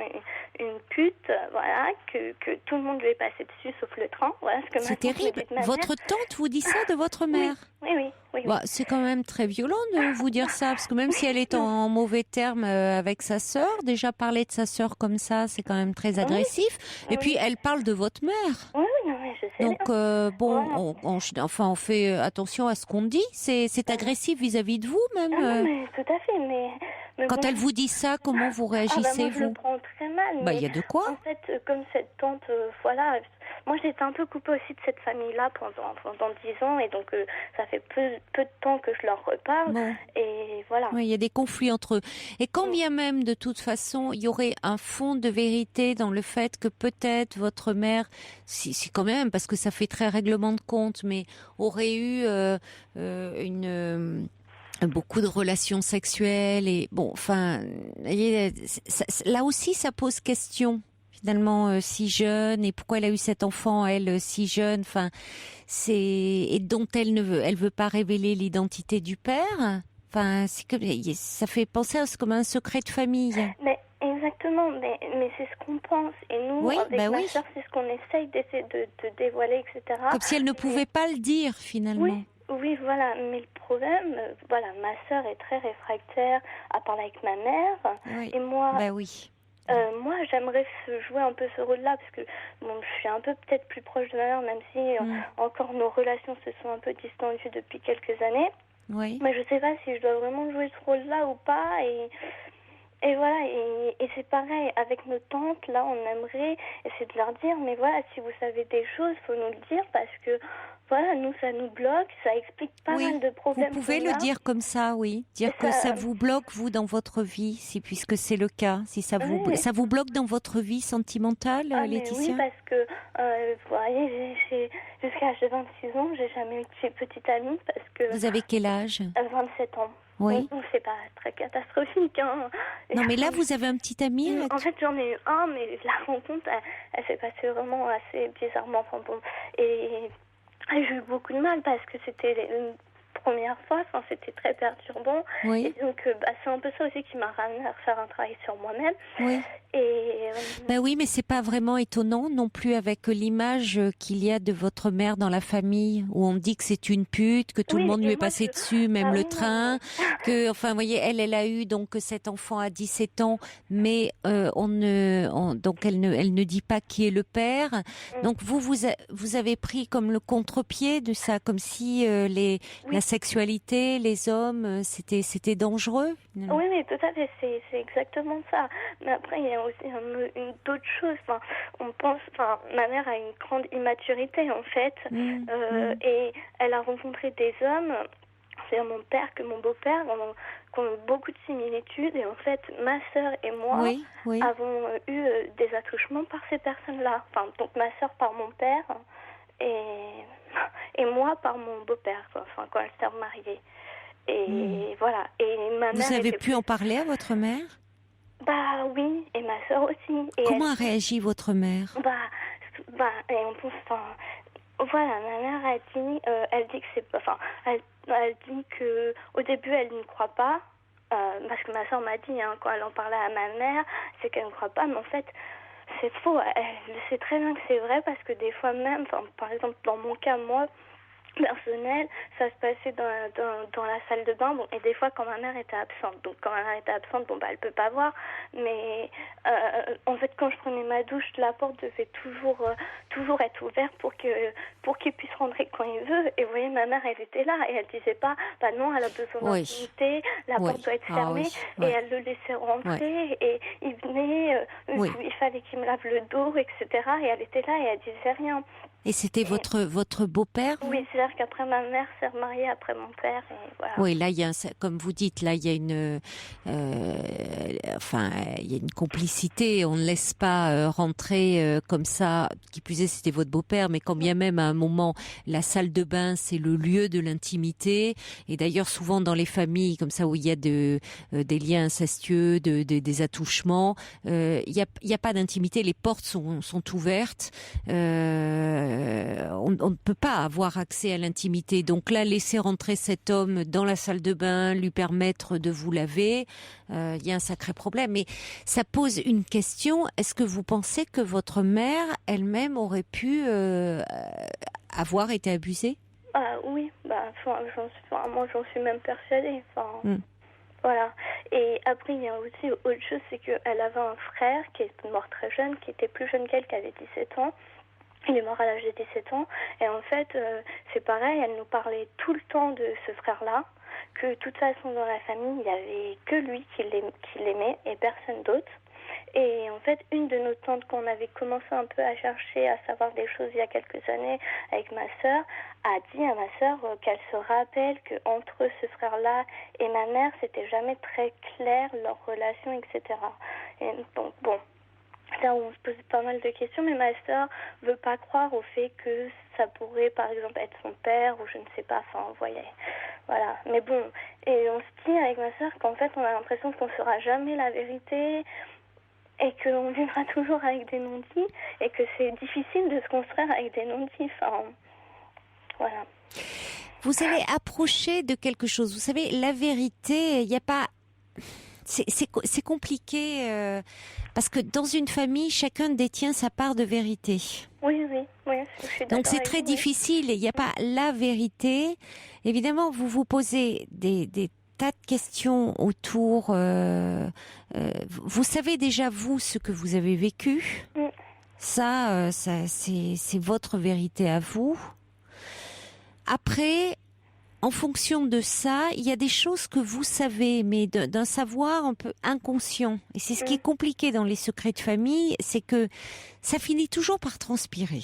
une pute, voilà, que tout le monde lui est passé dessus, sauf le train. Voilà ce que c'est terrible. Votre tante vous dit ça de votre mère? Oui. Bah, c'est quand même très violent de vous dire ça, parce que même si elle est en mauvais termes avec sa sœur, déjà parler de sa sœur comme ça, c'est quand même très agressif. Et puis, elle parle de votre mère. Oui, non, mais je sais. Donc, on fait attention à ce qu'on dit. C'est agressif vis-à-vis de vous, même. Non, mais tout à fait, mais quand elle vous dit ça, comment vous réagissez, moi, vous? Je le prends très mal. Il y a de quoi. En fait, comme cette tante, voilà, moi j'étais un peu coupée aussi de cette famille-là pendant 10 ans, et donc ça fait peu de temps que je leur reparle, et voilà. Oui, il y a des conflits entre eux. Et quand bien même, de toute façon, il y aurait un fond de vérité dans le fait que peut-être votre mère, si quand même, parce que ça fait très règlement de compte, mais aurait eu beaucoup de relations sexuelles et là aussi ça pose question finalement, si jeune, et pourquoi elle a eu cet enfant elle si jeune, et dont elle veut pas révéler l'identité du père. Ça fait penser à comme un secret de famille. Mais exactement, mais c'est ce qu'on pense, et nous avec ma sœur, c'est ce qu'on essaye de dévoiler, etc. Comme si elle ne pouvait pas le dire finalement. Oui, voilà, mais le problème, ma sœur est très réfractaire à parler avec ma mère, et moi, moi j'aimerais jouer un peu ce rôle-là, parce que je suis un peu peut-être plus proche de ma mère, même si encore nos relations se sont un peu distendues depuis quelques années. Oui. Mais je sais pas si je dois vraiment jouer ce rôle-là ou pas, et voilà, et c'est pareil, avec nos tantes, là, on aimerait essayer de leur dire, mais voilà, si vous savez des choses, faut nous le dire, parce que, voilà, nous, ça nous bloque, ça explique pas mal de problèmes. Vous pouvez le dire comme ça, oui. Dire que ça vous bloque, vous, dans votre vie, puisque c'est le cas. Si ça vous bloque dans votre vie sentimentale, Laetitia? Oui, parce que, vous voyez, jusqu'à l'âge de 26 ans, j'ai jamais eu de petite amie, parce que... Vous avez quel âge? 27 ans. Oui. Donc, c'est pas très catastrophique, hein. Non, mais là, vous avez un petit ami? En fait, j'en ai eu un, mais la rencontre, elle s'est passée vraiment assez bizarrement. Et j'ai eu beaucoup de mal parce que c'était une première fois, c'était très perturbant. Oui. Et donc, c'est un peu ça aussi qui m'a ramené à faire un travail sur moi-même. Oui. Oui, mais c'est pas vraiment étonnant non plus avec l'image qu'il y a de votre mère dans la famille, où on dit que c'est une pute, que tout le monde lui est passé dessus, même le train, que, vous voyez, elle a eu donc cet enfant à 17 ans, mais donc elle ne dit pas qui est le père. Donc vous avez pris comme le contre-pied de ça, comme si la sexualité, les hommes, c'était dangereux. Oui, mais tout à fait, c'est exactement ça. Mais après, il y a aussi d'autres choses. On pense, ma mère a une grande immaturité en fait, et elle a rencontré des hommes, c'est mon père que mon beau-père, qui ont beaucoup de similitudes, et en fait, ma sœur et moi avons eu des attouchements par ces personnes-là. Donc ma sœur par mon père et moi par mon beau-père, quand elle s'est mariée. Et voilà. Et ma mère. Vous avez pu en parler à votre mère? Oui, et ma sœur aussi. Et comment a réagi votre mère? Et on pense, voilà, ma mère elle dit que c'est, elle dit que au début elle ne croit pas, parce que ma sœur m'a dit, quand elle en parlait à ma mère, c'est qu'elle ne croit pas, mais en fait c'est faux. Elle sait très bien que c'est vrai, parce que des fois même, par exemple dans mon cas, moi personnel, ça se passait dans la salle de bain, et des fois quand ma mère était absente. Donc quand ma mère était absente, elle peut pas voir, mais en fait quand je prenais ma douche, la porte devait toujours être ouverte pour qu'il puisse rentrer quand il veut. Et vous voyez, ma mère, elle était là, et elle disait pas, non, elle a besoin d'intimité, la porte doit être fermée, et elle le laissait rentrer, et il venait, il fallait qu'il me lave le dos, etc. Et elle était là, et elle disait rien. Et c'était votre beau-père? Oui, c'est-à-dire qu'après ma mère s'est remariée après mon père. Et voilà. Oui, là, il y a comme vous dites, là, il y a il y a une complicité. On ne laisse pas rentrer comme ça. Qui plus est, c'était votre beau-père, mais quand bien même à un moment, la salle de bain, c'est le lieu de l'intimité. Et d'ailleurs, souvent dans les familles comme ça où il y a des liens incestueux, des attouchements, il y a pas d'intimité. Les portes sont ouvertes. On ne peut pas avoir accès à l'intimité. Donc là, laisser rentrer cet homme dans la salle de bain, lui permettre de vous laver, il y a un sacré problème. Mais ça pose une question. Est-ce que vous pensez que votre mère elle-même aurait pu avoir été abusée? Oui, moi j'en suis même persuadée. Voilà. Et après, il y a aussi autre chose, c'est qu'elle avait un frère qui est mort très jeune, qui était plus jeune qu'elle, qui avait 17 ans. Il est mort à l'âge de 17 ans. Et en fait, c'est pareil, elle nous parlait tout le temps de ce frère-là, que de toute façon, dans la famille, il n'y avait que lui qui l'aimait et personne d'autre. Et en fait, une de nos tantes qu'on avait commencé un peu à chercher, à savoir des choses il y a quelques années avec ma sœur, a dit à ma sœur qu'elle se rappelle qu'entre ce frère-là et ma mère, c'était jamais très clair leur relation, etc. Et bon. Là, on se pose pas mal de questions, mais ma sœur veut pas croire au fait que ça pourrait, par exemple, être son père ou je ne sais pas. Enfin, vous voyez. Voilà. Mais bon, et on se dit avec ma sœur qu'en fait, on a l'impression qu'on saura jamais la vérité et qu'on vivra toujours avec des non-dits et que c'est difficile de se construire avec des non-dits. Enfin, voilà. Vous allez approcher de quelque chose. Vous savez, la vérité, il n'y a pas... C'est compliqué parce que dans une famille, chacun détient sa part de vérité. Oui, je suis d'accord. Donc c'est très difficile. Il n'y a pas la vérité. Évidemment, vous vous posez des tas de questions autour. Vous savez déjà vous ce que vous avez vécu. Ça c'est votre vérité à vous. Après. En fonction de ça, il y a des choses que vous savez, mais d'un savoir un peu inconscient. Et c'est ce qui est compliqué dans les secrets de famille, c'est que ça finit toujours par transpirer.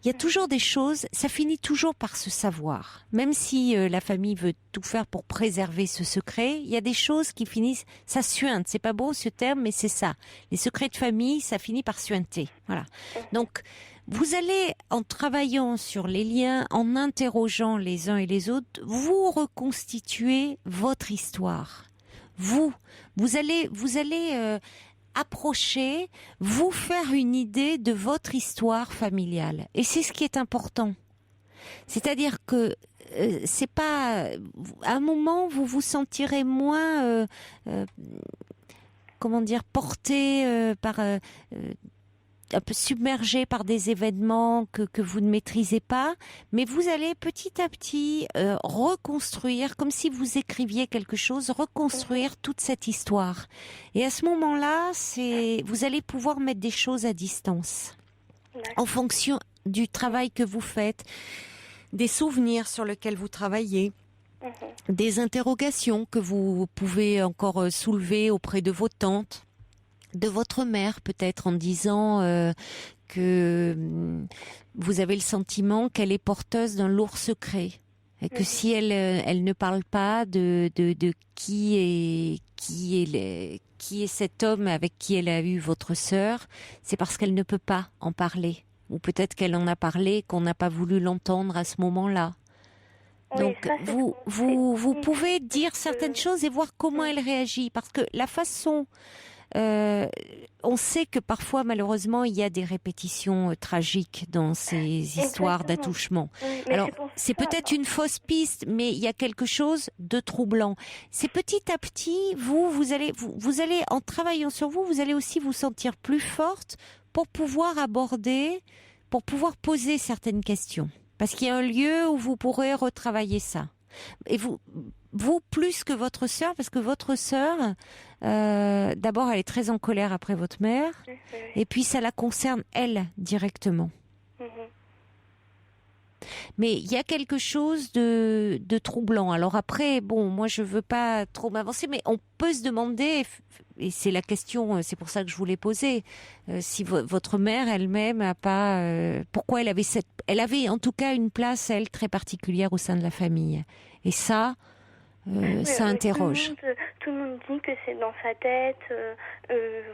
Il y a toujours des choses, ça finit toujours par se savoir. Même si la famille veut tout faire pour préserver ce secret, il y a des choses qui finissent, ça suinte. C'est pas beau ce terme, mais c'est ça. Les secrets de famille, ça finit par suinter. Voilà. Donc, vous allez, en travaillant sur les liens, en interrogeant les uns et les autres, vous reconstituer votre histoire. Vous allez approcher, vous faire une idée de votre histoire familiale. Et c'est ce qui est important. C'est-à-dire que c'est pas, à un moment vous vous sentirez moins, porté par un peu submergé par des événements que vous ne maîtrisez pas, mais vous allez petit à petit reconstruire, comme si vous écriviez quelque chose, reconstruire toute cette histoire. Et à ce moment-là, vous allez pouvoir mettre des choses à distance. En fonction du travail que vous faites, des souvenirs sur lesquels vous travaillez, des interrogations que vous pouvez encore soulever auprès de vos tantes, de votre mère peut-être, en disant que vous avez le sentiment qu'elle est porteuse d'un lourd secret et que si elle ne parle pas de qui est cet homme avec qui elle a eu votre sœur, c'est parce qu'elle ne peut pas en parler, ou peut-être qu'elle en a parlé et qu'on n'a pas voulu l'entendre à ce moment-là. Donc vous pouvez dire certaines choses et voir comment elle réagit, parce que la façon on sait que parfois, malheureusement, il y a des répétitions tragigiques dans ces histoires d'attouchement. Alors, c'est peut-être une fausse piste, mais il y a quelque chose de troublant. C'est petit à petit, vous allez, en travaillant sur vous, vous allez aussi vous sentir plus forte pour pouvoir aborder, pour pouvoir poser certaines questions. Parce qu'il y a un lieu où vous pourrez retravailler ça. Et vous plus que votre sœur, parce que votre sœur, d'abord, elle est très en colère après votre mère, et puis ça la concerne, elle, directement. Mais il y a quelque chose de troublant. Alors après, bon, moi je veux pas trop m'avancer, mais on peut se demander et c'est la question, c'est pour ça que je vous l'ai posée, si votre mère elle-même a pas, pourquoi elle avait en tout cas une place, elle, très particulière au sein de la famille. Et ça, ça interroge. Tout le monde dit que c'est dans sa tête,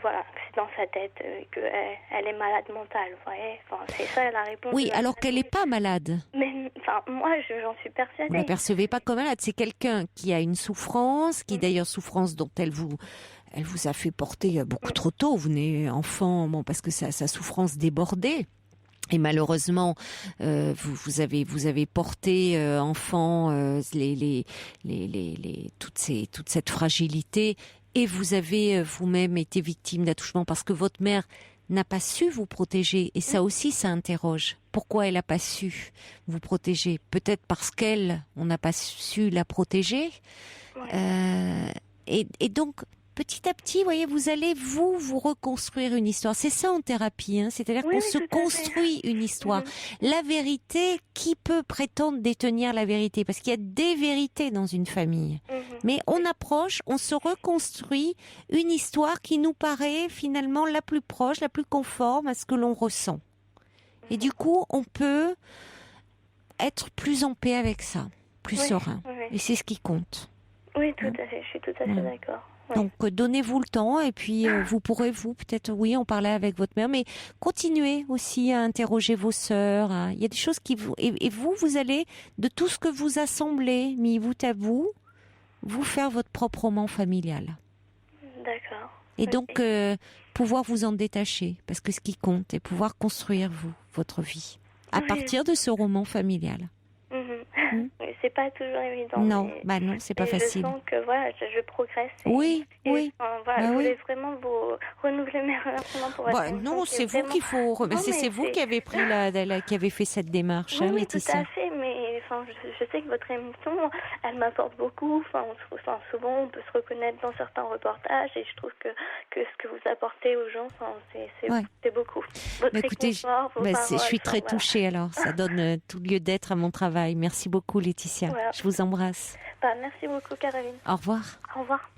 voilà, c'est dans sa tête, qu'elle est malade mentale, vous voyez. Enfin, c'est ça la réponse. Oui, alors qu'elle n'est pas malade. Mais moi, j'en suis persuadée. Vous ne la percevez pas comme malade. C'est quelqu'un qui a une souffrance, qui d'ailleurs souffrance dont elle vous a fait porter beaucoup trop tôt. Vous venez enfant, parce que sa souffrance débordait. Et malheureusement, vous avez porté enfant toute cette fragilité, et vous avez vous-même été victime d'attouchement parce que votre mère n'a pas su vous protéger. Et ça aussi, ça interroge. Pourquoi elle n'a pas su vous protéger? Peut-être parce on n'a pas su la protéger. Et donc, petit à petit, voyez, vous allez vous reconstruire une histoire. C'est ça en thérapie, hein. C'est-à-dire qu'on se construit une histoire. La vérité, qui peut prétendre détenir la vérité? Parce qu'il y a des vérités dans une famille. Mais on approche, on se reconstruit une histoire qui nous paraît finalement la plus proche, la plus conforme à ce que l'on ressent. Et du coup, on peut être plus en paix avec ça, plus serein. Et c'est ce qui compte. Oui, tout à fait. Je suis tout à fait d'accord. Ouais. Donc, donnez-vous le temps et puis vous pourrez, peut-être, en parler avec votre mère, mais continuez aussi à interroger vos sœurs. Hein. Il y a des choses qui vous... Et vous allez, de tout ce que vous assemblez, mis bout à bout, vous faire votre propre roman familial. D'accord. Et donc, pouvoir vous en détacher, parce que ce qui compte est pouvoir construire, votre vie, à partir de ce roman familial. C'est pas toujours évident. Non, non, c'est pas facile. Je sens que je progresse. Oui. Je voulais vraiment vous renouveler mes remerciements non, c'est vous qu'il faut. C'est vous qui avez pris qui avez fait cette démarche, oui, Laetitia. Tout à fait. Mais je sais que votre émission, elle m'apporte beaucoup. Souvent, on peut se reconnaître dans certains reportages, et je trouve que ce que vous apportez aux gens, c'est beaucoup. Écoutez, je suis très touchée. Alors, ça donne tout lieu d'être à mon travail. Merci beaucoup, Laetitia. Voilà. Je vous embrasse. Merci beaucoup, Caroline. Au revoir. Au revoir.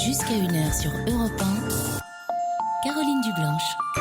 Jusqu'à 1h sur Europe 1, Caroline Dublanche.